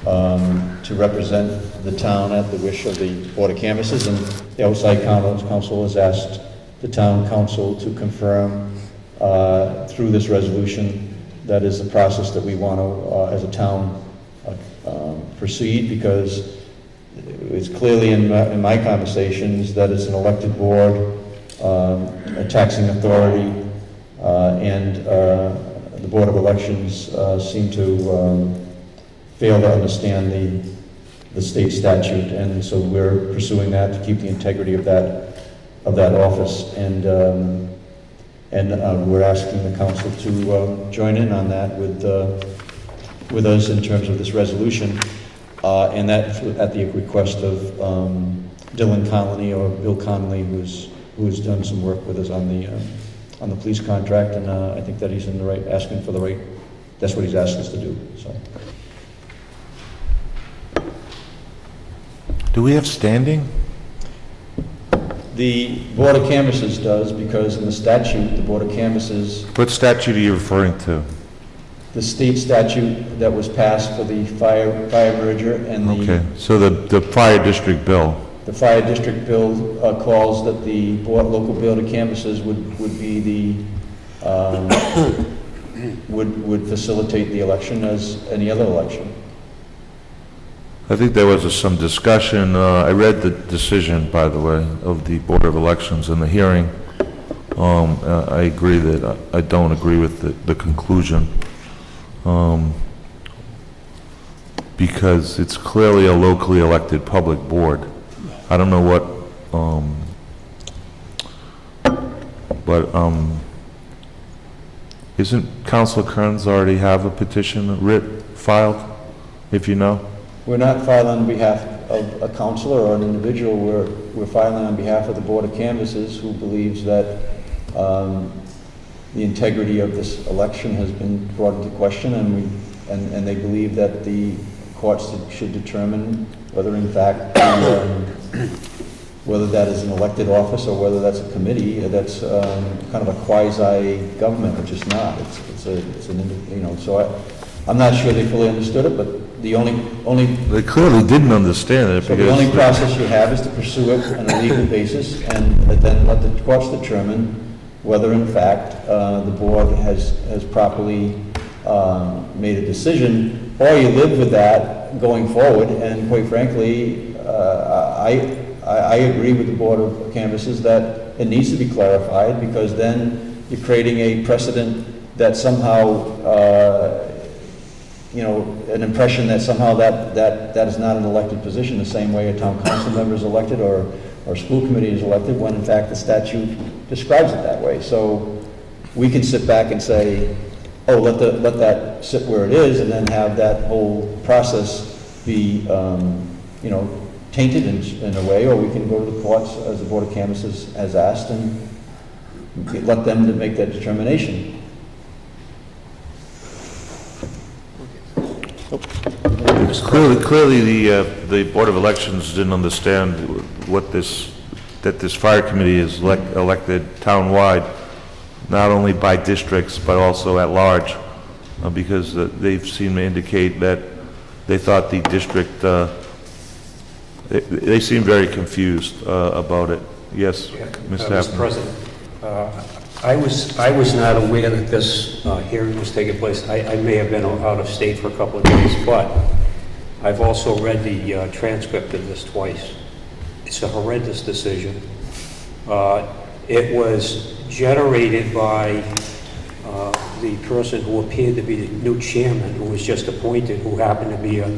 to represent the town at the wish of the Board of Canvassers, and the outside counsel has asked the town council to confirm through this resolution that is the process that we want to, as a town, proceed, because it's clearly in my conversations that it's an elected board, a taxing authority, and the Board of Elections seem to fail to understand the state statute, and so we're pursuing that to keep the integrity of that office, and we're asking the council to join in on that with us in terms of this resolution, and that at the request of Dylan Connolly or Bill Connolly, who's done some work with us on on the police contract, and I think that he's in the right, asking for the right, that's what he's asked us to do, so. Do we have standing? The Board of Canvassers does, because in the statute, the Board of Canvassers, What statute are you referring to? the state statute that was passed for the fire merger and Okay, so the fire district bill. the fire district bill calls that the local Board of Canvassers would be the, would facilitate the election as any other election. I think there was some discussion, I read the decision, by the way, of the Board of Elections in the hearing. I agree that, I don't agree with the conclusion, because it's clearly a locally elected public board. I don't know what, but, isn't Councilor Kearns already have a petition, a writ filed, if you know? We're not filing on behalf of a councilor or an individual, we're filing on behalf of the Board of Canvassers, who believes that the integrity of this election has been brought into question, and they believe that the courts should determine whether in fact, whether that is an elected office or whether that's a committee, that's kind of a quasi-government, which is not. It's an, you know, so I'm not sure they fully understood it, but the only They clearly didn't understand it, so the only because process you have is to pursue it on a legal basis, and then let the courts determine whether in fact the board has properly made a decision, or you live with that going forward. And quite frankly, I agree with the Board of Canvassers that it needs to be clarified, because then you're creating a precedent that somehow you know, an impression that somehow that is not an elected position, the same way a town council member is elected or school committee is elected, when in fact the statute describes it that way. So we can sit back and say, oh, let that sit where it is, and then have that whole process be, you know, tainted in a way, or we can go to the courts, as the Board of Canvassers has asked, and let them to make that determination. clearly the Board of Elections didn't understand that this fire committee is elected townwide, not only by districts, but also at large, because they've seemed to indicate that they thought the district, they seem very confused about it. Yes, Mr. Mr. President, I was not aware that this hearing was taking place. I may have been out of state for a couple of days, but I've also read the transcript of this twice. It's a horrendous decision. It was generated by the person who appeared to be the new chairman, who was just appointed, who happened to be a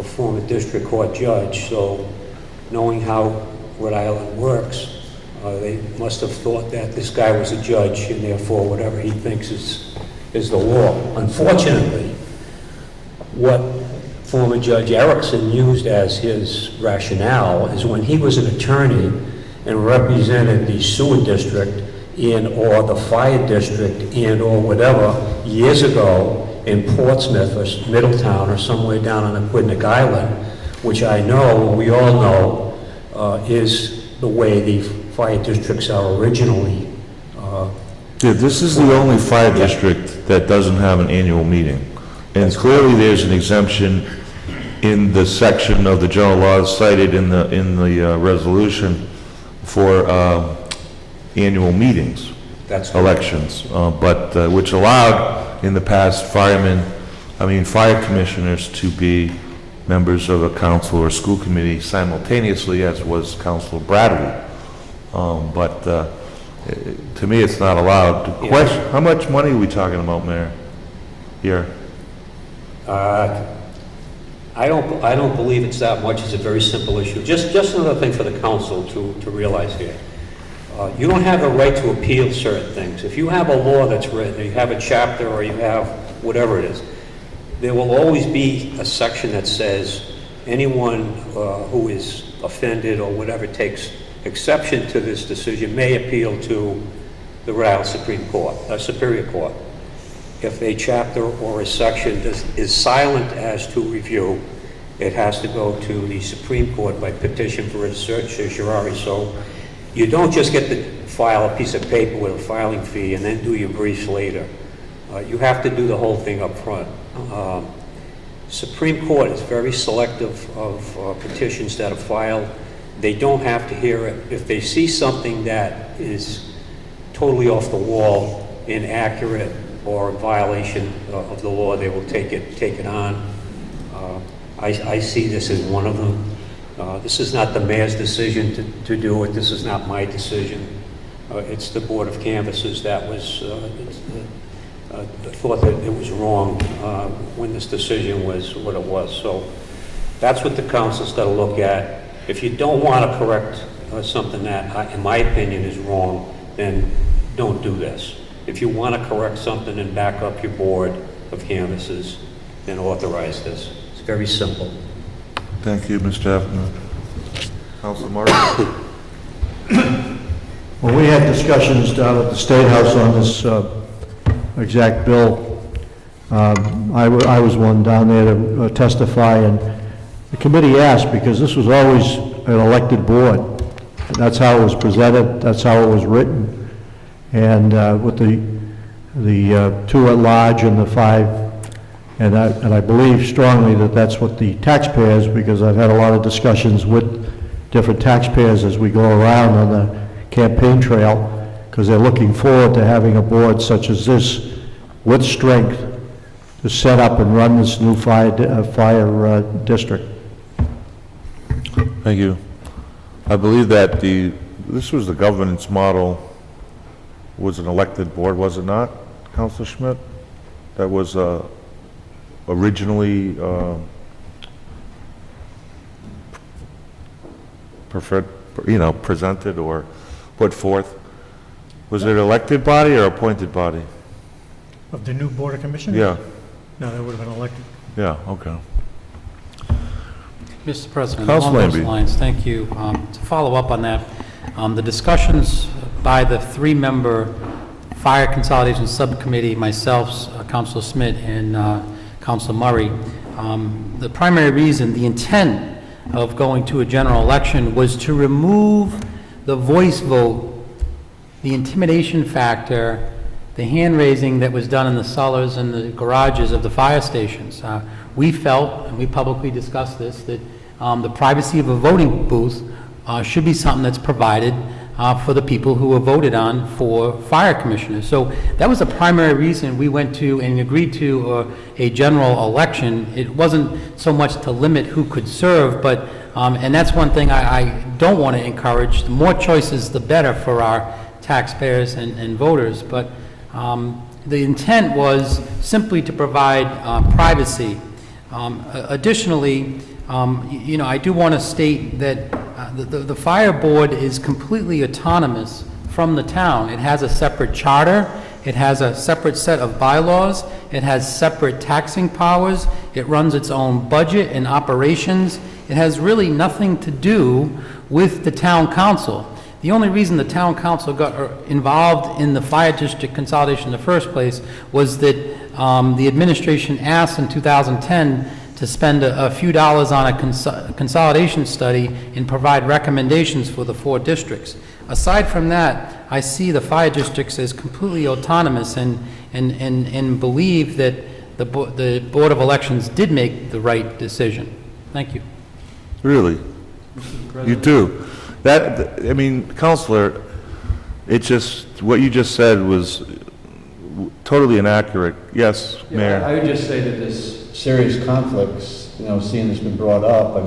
former district court judge. So knowing how Rhode Island works, they must have thought that this guy was a judge, and therefore whatever he thinks is the law. Unfortunately, what former Judge Erickson used as his rationale is when he was an attorney and represented the sewer district or the fire district or whatever years ago in Portsmouth or Middletown or somewhere down on Aquidneck Island, which I know, we all know, is the way the fire districts are originally. Yeah, this is the only fire district that doesn't have an annual meeting. And clearly there's an exemption in the section of the general laws cited in the resolution for annual meetings. That's correct. Elections, but which allowed in the past fire commissioners to be members of a council or school committee simultaneously, as was Councilor Bradley. But to me, it's not allowed. The question, how much money are we talking about, Mayor, here? I don't believe it's that much. It's a very simple issue. Just another thing for the council to realize here. You don't have a right to appeal certain things. If you have a law that's written, or you have a chapter, or you have whatever it is, there will always be a section that says anyone who is offended or whatever takes exception to this decision may appeal to the Rhode Island Supreme Court, Superior Court. If a chapter or a section is silent as to review, it has to go to the Supreme Court by petition for a certiorari. So you don't just get to file a piece of paper with a filing fee and then do your briefs later. You have to do the whole thing up front. Supreme Court is very selective of petitions that are filed. They don't have to hear it. If they see something that is totally off the wall, inaccurate, or a violation of the law, they will take it on. I see this as one of them. This is not the mayor's decision to do it. This is not my decision. It's the Board of Canvassers that was thought that it was wrong when this decision was what it was. So that's what the council's got to look at. If you don't want to correct something that, in my opinion, is wrong, then don't do this. If you want to correct something and back up your Board of Canvassers, then authorize this. It's very simple. Thank you, Mr. Hefner. Councilor Martin? Well, we had discussions down at the State House on this exact bill. I was one down there to testify, and the committee asked, because this was always an elected board. And that's how it was presented, that's how it was written. And with the two at large and the five, and I believe strongly that that's what the taxpayers, because I've had a lot of discussions with different taxpayers as we go around on the campaign trail, because they're looking forward to having a board such as this with strength to set up and run this new fire district. Thank you. I believe that this was the governance model, was an elected board, was it not, Councilor Schmidt? That was originally presented or put forth. Was it an elected body or appointed body? Of the new Board of Commissioners? Yeah, No, that would have been elected. yeah, okay. Mr. President, Council along those Lambie. lines, thank you. To follow up on that, the discussions by the three-member Fire Consolidation Subcommittee, myself, Councilor Smith, and Councilor Murray, the primary reason, the intent of going to a general election was to remove the voice vote, the intimidation factor, the hand-raising that was done in the cellars and the garages of the fire stations. We felt, and we publicly discussed this, that the privacy of a voting booth should be something that's provided for the people who were voted on for fire commissioners. So that was the primary reason we went to and agreed to a general election. It wasn't so much to limit who could serve, but, and that's one thing I don't want to encourage. The more choices, the better for our taxpayers and voters. But the intent was simply to provide privacy. Additionally, I do want to state that the fire board is completely autonomous from the town. It has a separate charter, it has a separate set of bylaws, it has separate taxing powers, it runs its own budget and operations. It has really nothing to do with the town council. The only reason the town council got involved in the fire district consolidation in the first place was that the administration asked in 2010 to spend a few dollars on a consolidation study and provide recommendations for the 4 districts. Aside from that, I see the fire districts as completely autonomous and believe that the Board of Elections did make the right decision. Thank you. Really? You do? Counselor, what you just said was totally inaccurate. Yes, Mayor? I would just say that there's serious conflicts, seeing this been brought up.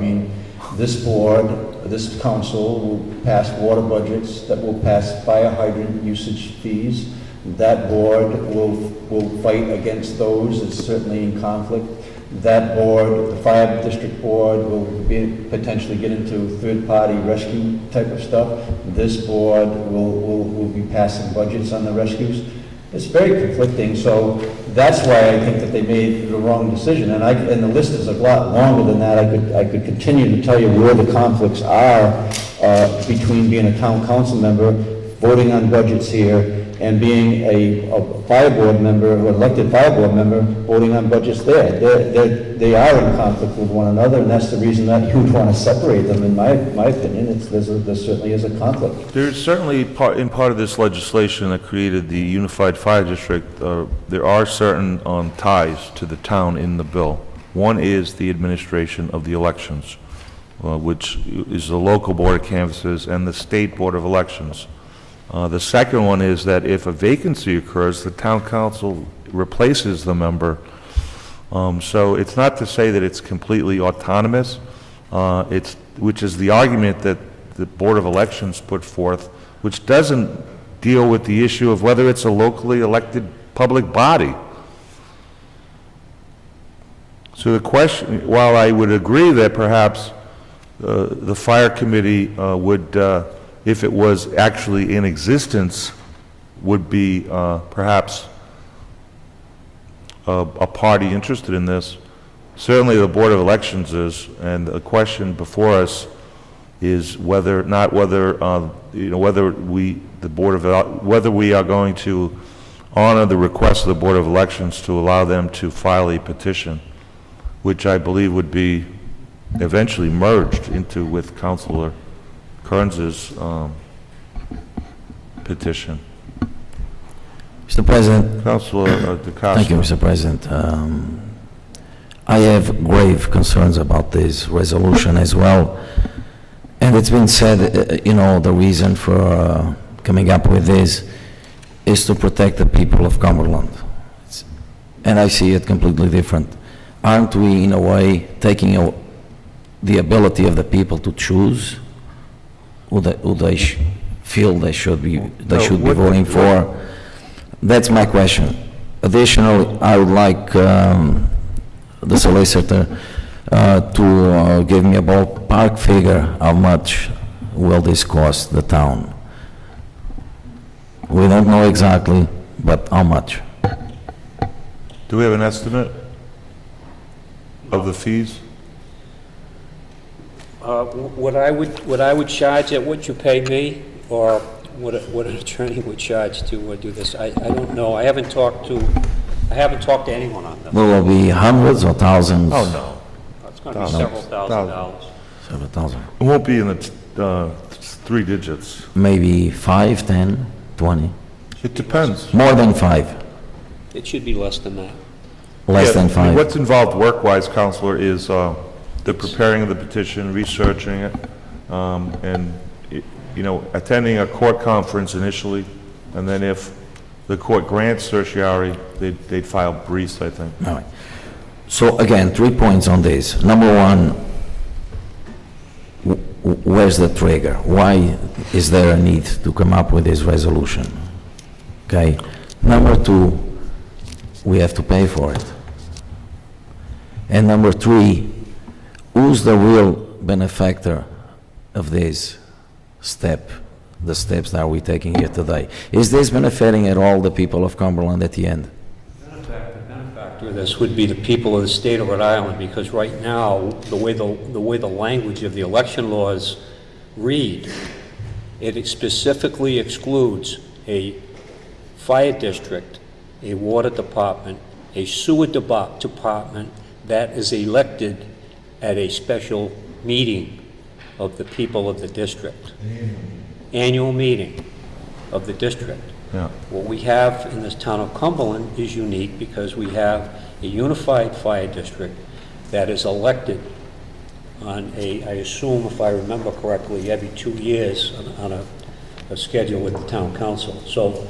This board, this council will pass water budgets, that will pass fire hydrant usage fees. That board will fight against those. It's certainly in conflict. That board, the fire district board, will potentially get into third-party rescue type of stuff. This board will be passing budgets on the rescues. It's very conflicting, so that's why I think that they made the wrong decision. And the list is a lot longer than that. I could continue to tell you where the conflicts are between being a town council member, voting on budgets here, and being a fire board member, or elected fire board member, voting on budgets there. They are in conflict with one another, and that's the reason that you would want to separate them, in my opinion. There certainly is a conflict. There's certainly in part of this legislation that created the Unified Fire District, there are certain ties to the town in the bill. One is the administration of the elections, which is the local board of canvassers and the state board of elections. The second one is that if a vacancy occurs, the town council replaces the member. So it's not to say that it's completely autonomous, which is the argument that the Board of Elections put forth, which doesn't deal with the issue of whether it's a locally elected public body. So the question, while I would agree that perhaps the fire committee would, if it was actually in existence, would be perhaps a party interested in this, certainly the Board of Elections is, and the question before us is whether we are going to honor the request of the Board of Elections to allow them to file a petition, which I believe would be eventually merged into with Councilor Kearns's petition. Mr. President, Councilor DeCosta. thank you, Mr. President. I have grave concerns about this resolution as well. And it's been said, the reason for coming up with this is to protect the people of Cumberland. And I see it completely different. Aren't we, in a way, taking the ability of the people to choose who they feel they should be voting for? That's my question. Additionally, I would like the solicitor to give me a ballpark figure. How much will this cost the town? We don't know exactly, but how much? Do we have an estimate of the fees? What I would charge at what you pay me, or what an attorney would charge to do this, I don't know. I haven't talked to anyone on this. Will it be hundreds or thousands? Oh, no. It's going to be several thousand dollars. Several thousand. It won't be in the 3 digits. Maybe 5, 10, 20? It depends. More than 5? It should be less than that. Less than I mean, 5? what's involved work-wise, Counselor, is the preparing of the petition, researching it, and, attending a court conference initially, and then if the court grants certiorari, they'd file briefs, I think. All right. So again, 3 points on this. Number one, where's the trigger? Why is there a need to come up with this resolution? Okay. Number 2, we have to pay for it. And number 3, who's the real benefactor of this step, the steps that we're taking here today? Is this benefiting at all the people of Cumberland at the end? Benefactor of this would be the people of the state of Rhode Island, because right now, the way the language of the election laws read, it specifically excludes a fire district, a water department, a sewer department that is elected at a special meeting of the people of the district. Annual meeting of the district. Yeah. What we have in this town of Cumberland is unique because we have a unified fire district that is elected on I assume, if I remember correctly, every 2 years on a schedule with the town council. So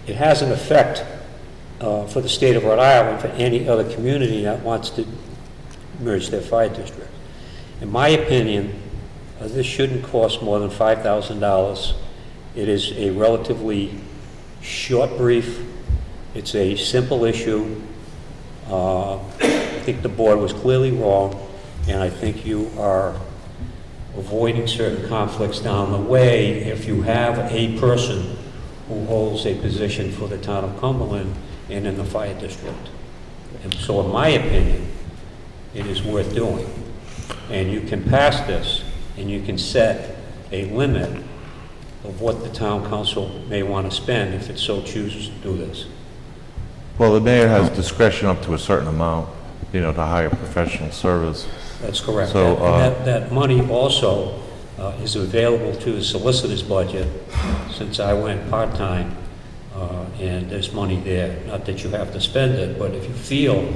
it has an effect for the state of Rhode Island, for any other community that wants to merge their fire district. In my opinion, this shouldn't cost more than $5,000. It is a relatively short brief. It's a simple issue. I think the board was clearly wrong, and I think you are avoiding certain conflicts down the way if you have a person who holds a position for the town of Cumberland and in the fire district. And so in my opinion, it is worth doing. And you can pass this, and you can set a limit of what the town council may want to spend if it so chooses to do this. Well, the mayor has discretion up to a certain amount, to hire professional service. That's correct. So, That money also is available to the solicitor's budget, since I went part-time, and there's money there. Not that you have to spend it, but if you feel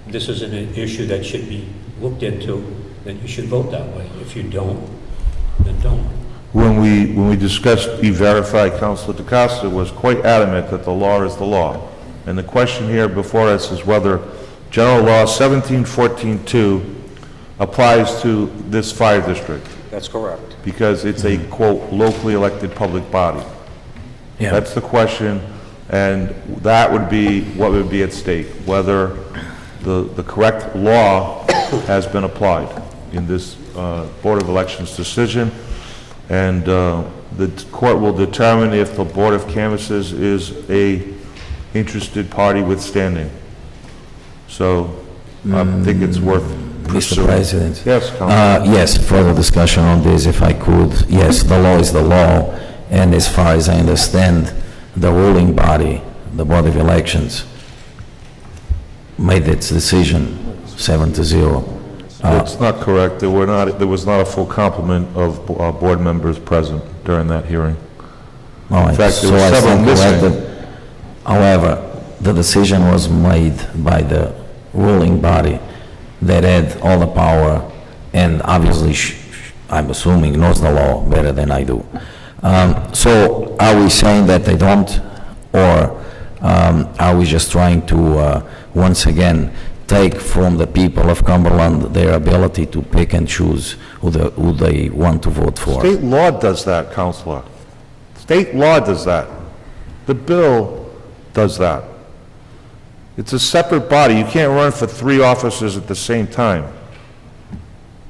this is an issue that should be looked into, then you should vote that way. If you don't, then don't. When we discussed E-Verify, Councilor DeCosta was quite adamant that the law is the law. And the question here before us is whether General Law 1714-2 applies to this fire district, That's correct. because it's a, quote, locally elected public body. Yeah. That's the question, and that would be what would be at stake, whether the correct law has been applied in this Board of Elections decision, and the court will determine if the Board of Canvassers is a interested party with standing. So I think it's worth Mr. pursuing. President. Yes, Councilor. Yes, further discussion on this, if I could. Yes, the law is the law, and as far as I understand, the ruling body, the Board of Elections, made its decision 7-0. That's not correct. There was not a full complement of board members present during that hearing. All right, fact, there so were I several stand missing. corrected. However, the decision was made by the ruling body that had all the power, and obviously, I'm assuming, knows the law better than I do. So are we saying that they don't, or are we just trying to, once again, take from the people of Cumberland their ability to pick and choose who they want to vote for? State law does that, Counselor. State law does that. The bill does that. It's a separate body. You can't run for 3 officers at the same time.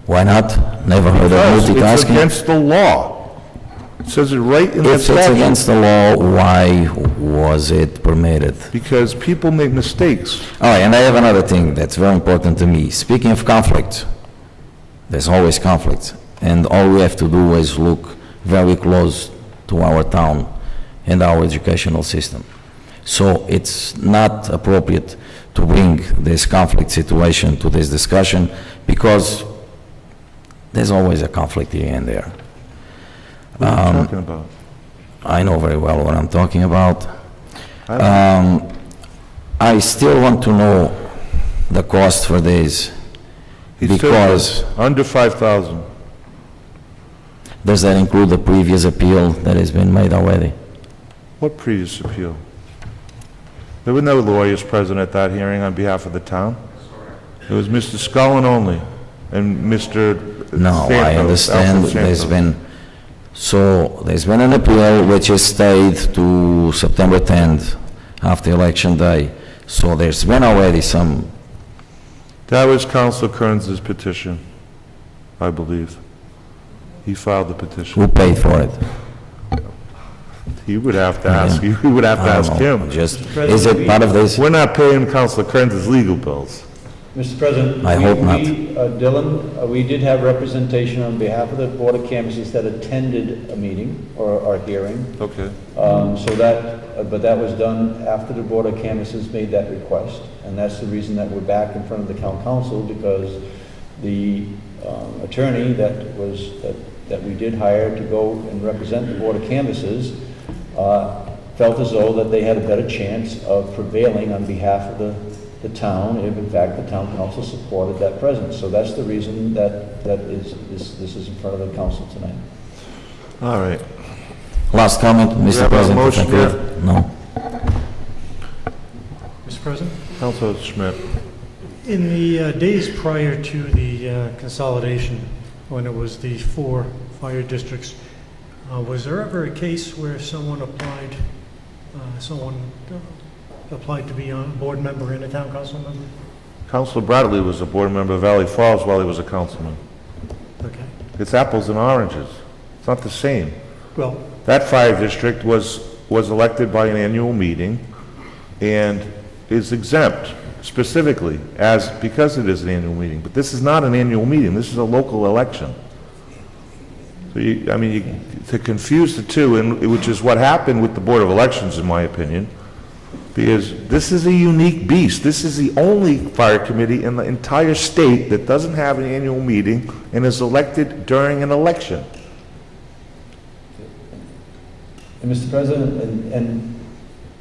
Why not? Never heard of Because it's multitasking? against the law. It says it right in the If it's statute. against the law, why was it permitted? Because people make mistakes. All right, and I have another thing that's very important to me. Speaking of conflict, there's always conflict, and all we have to do is look very close to our town and our educational system. So it's not appropriate to bring this conflict situation to this discussion, because there's always a conflict here and there. What are you talking about? I know very well what I'm talking about. I don't- I still want to know the cost for this, He said because under 5,000. does that include the previous appeal that has been made already? What previous appeal? There were no lawyers present at that hearing on behalf of the town. It was Mr. Scullin only, and Mr. No, I Santos, understand Alfred there's Santos. there's been an appeal which is stayed to September 10th, after Election Day. So there's been already some, That was Councilor Kearns' petition, I believe. He filed the petition. who paid for it? He would have to ask, you would have to I don't ask know, him. just, is it part of this? We're not paying Councilor Kearns' legal bills. Mr. President. I hope not. Dylan, we did have representation on behalf of the Board of Canvassers that attended a meeting or hearing. Okay. So that, but that was done after the Board of Canvassers made that request. And that's the reason that we're back in front of the town council, because the attorney that we did hire to go and represent the Board of Canvassers felt as though that they had a better chance of prevailing on behalf of the town if in fact the town council supported that presence. So that's the reason that this is in front of the council tonight. All right. Last comment, have Mr. a President, if I motion could? No. Mr. President? Councilor Schmidt. In the days prior to the consolidation, when it was the 4 fire districts, was there ever a case where someone applied to be a board member and a town council member? Councilor Bradley was a board member of Valley Falls while he was a councilman. Okay. It's apples and oranges. It's not the same. Well, That fire district was elected by an annual meeting and is exempt specifically because it is an annual meeting. But this is not an annual meeting. This is a local election. So to confuse the two, and which is what happened with the Board of Elections, in my opinion, because this is a unique beast. This is the only fire committee in the entire state that doesn't have an annual meeting and is elected during an election. And Mr. President, and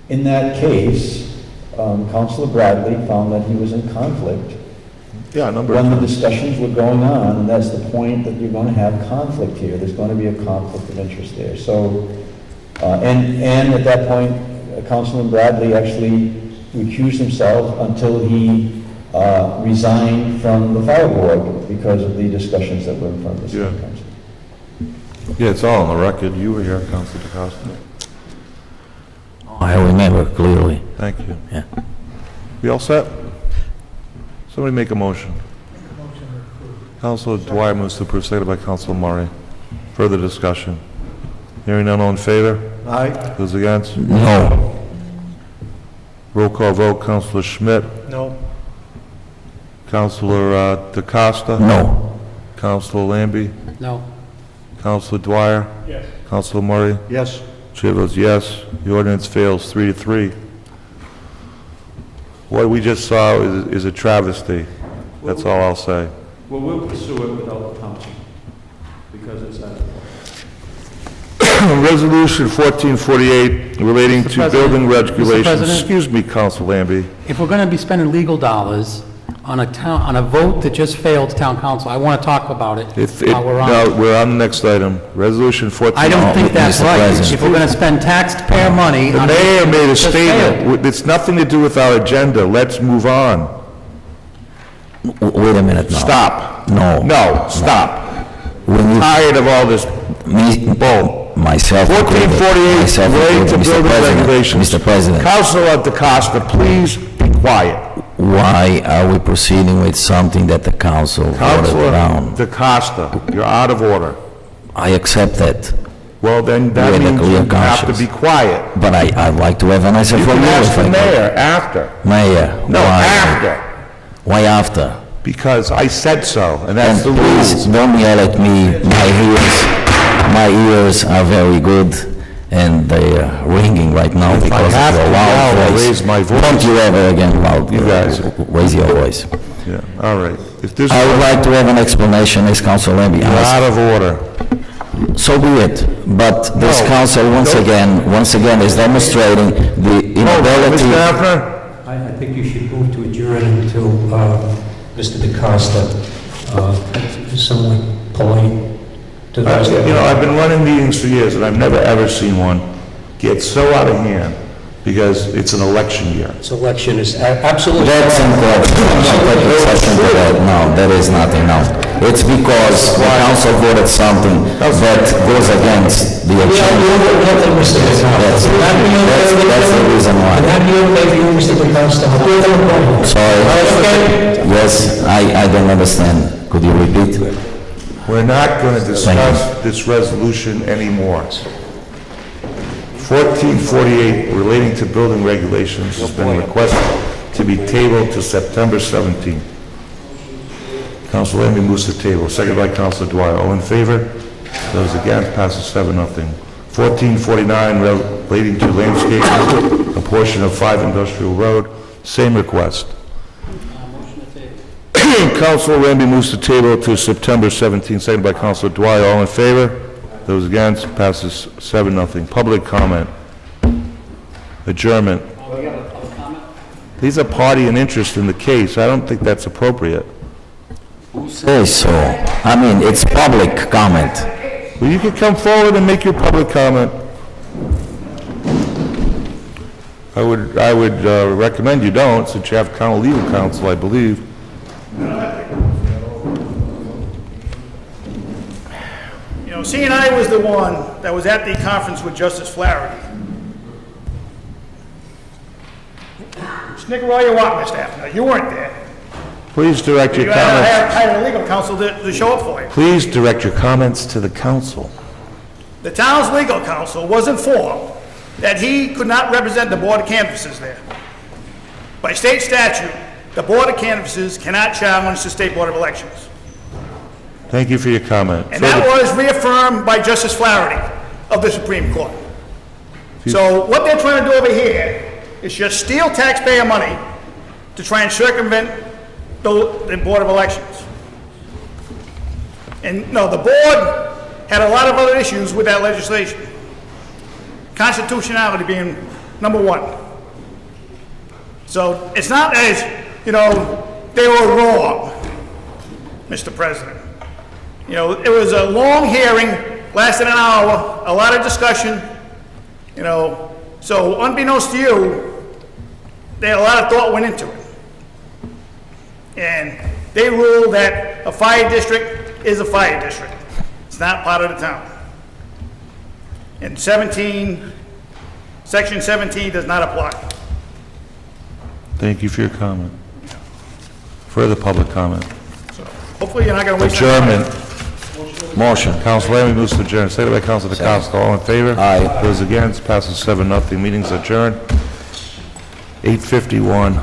in that case, Councilor Bradley found that he was in conflict Yeah, a number of when the times. discussions were going on, and that's the point, that you're going to have conflict here. There's going to be a conflict of interest there. So, and at that point, Councilman Bradley actually recused himself until he resigned from the fire board because of the discussions that were in front of the city Yeah. council. Yeah, it's all on the record. You were here, Councilor DeCosta. I remember clearly. Thank you. Yeah. We all set? Somebody make a motion. Councilor Dwyer moves to approve, seconded by Councilor Murray. Further discussion? Hearing none, all in favor? Aye. Those against? No. Roll call vote, Councilor Schmidt, No. Councilor DeCosta, No. Councilor Lambie, No. Councilor Dwyer, Yes. Councilor Murray. Yes. Chair votes yes. The ordinance fails 3-3. What we just saw is a travesty. That's all I'll say. Well, we'll pursue it without the council, because it's a... Resolution 1448 relating to President- building Mr. regulations. President? Excuse me, Council Lambie. If we're going to be spending legal dollars on a vote that just failed town council, I want to talk about it while we're on. No, we're on the next item. Resolution 14. I don't think that's Mr. right. President. If we're going to spend taxpayer money The on... mayor made a Just failed. statement. It's nothing to do with our agenda. Let's move on. Wait a minute now. Stop. No. No, stop. When you, Tired of all this bull, myself. 1448 myself relating to included, Mr. building President, regulations. Mr. President, Councilor DeCosta, please be quiet. why are we proceeding with something that the council voted Councilor down? DeCosta, you're out of order. I accept that, Well, then that With a means clear you have to conscience. be quiet. but I'd like to have an answer You from can you. ask if the I could. mayor after. Mayor, No, why? after. Why after? Because I said so, and that's And the please, rules. don't yell at me. My ears are very good, and they are ringing right now If I because have of to your yell, loud I'll voice. raise my voice. Don't you ever again loud, You guys. raise your voice. Yeah, all right. If this, I would you're like to have an explanation, as Council Lambie asked. out of order. So be it, but this No, council once again is demonstrating the Oh, inability. Mr. Hafner? I think you should move to adjourn until Mr. DeCosta is somewhat polite to those that... I've been running meetings for years, and I've never, ever seen one get so out of hand because it's an election year. This election is absolutely... That's incorrect. I'm not taking exception to that. No, that is nothing, no. It's because the council voted something that goes against the agenda. That's the reason why. Sorry. Yes, I don't understand. Could you repeat? We're not going to discuss this resolution anymore. 1448 relating to building regulations has been requested to be tabled to September 17th. Council Lambie moves to table, seconded by Councilor Dwyer. All in favor? Those against, passes 7-0. 1449 relating to landscaping, a portion of 5 Industrial Road, same request. Councilor Lambie moves to table to September 17th, seconded by Councilor Dwyer. All in favor? Those against, passes 7-0. Public comment. Adjournment. These are party and interest in the case. I don't think that's appropriate. Say so. I mean, it's public comment. Well, you can come forward and make your public comment. I would recommend you don't, since you have county legal counsel, I believe. You know, seeing I was the one that was at the conference with Justice Flaherty. Snicker all you want, Mr. Hafner, you weren't there. Please direct your You had to comments. hire a legal counsel to show up for you. Please direct your comments to the council. The town's legal counsel was informed that he could not represent the Board of Canvassers there. By state statute, the Board of Canvassers cannot challenge the State Board of Elections. Thank you for your comment. And that was reaffirmed by Justice Flaherty of the Supreme Court. So what they're trying to do over here is just steal taxpayer money to try and circumvent the Board of Elections. And no, the board had a lot of other issues with that legislation. Constitutionality being number one. So it's not as, you know, they were wrong, Mr. President. You know, it was a long hearing, lasted an hour, a lot of discussion, you know, so unbeknownst to you, a lot of thought went into it. And they ruled that a fire district is a fire district. It's not part of the town. And section 17 does not apply. Thank you for your comment. Further public comment? So hopefully you're not going to waste that time. Adjournment. Motion. Counsel Lamy moves to adjourn. Seconded by Counsel DeCosta. All in favor? Aye. Those against? Passes 7-0. Meeting's adjourned. 8:51.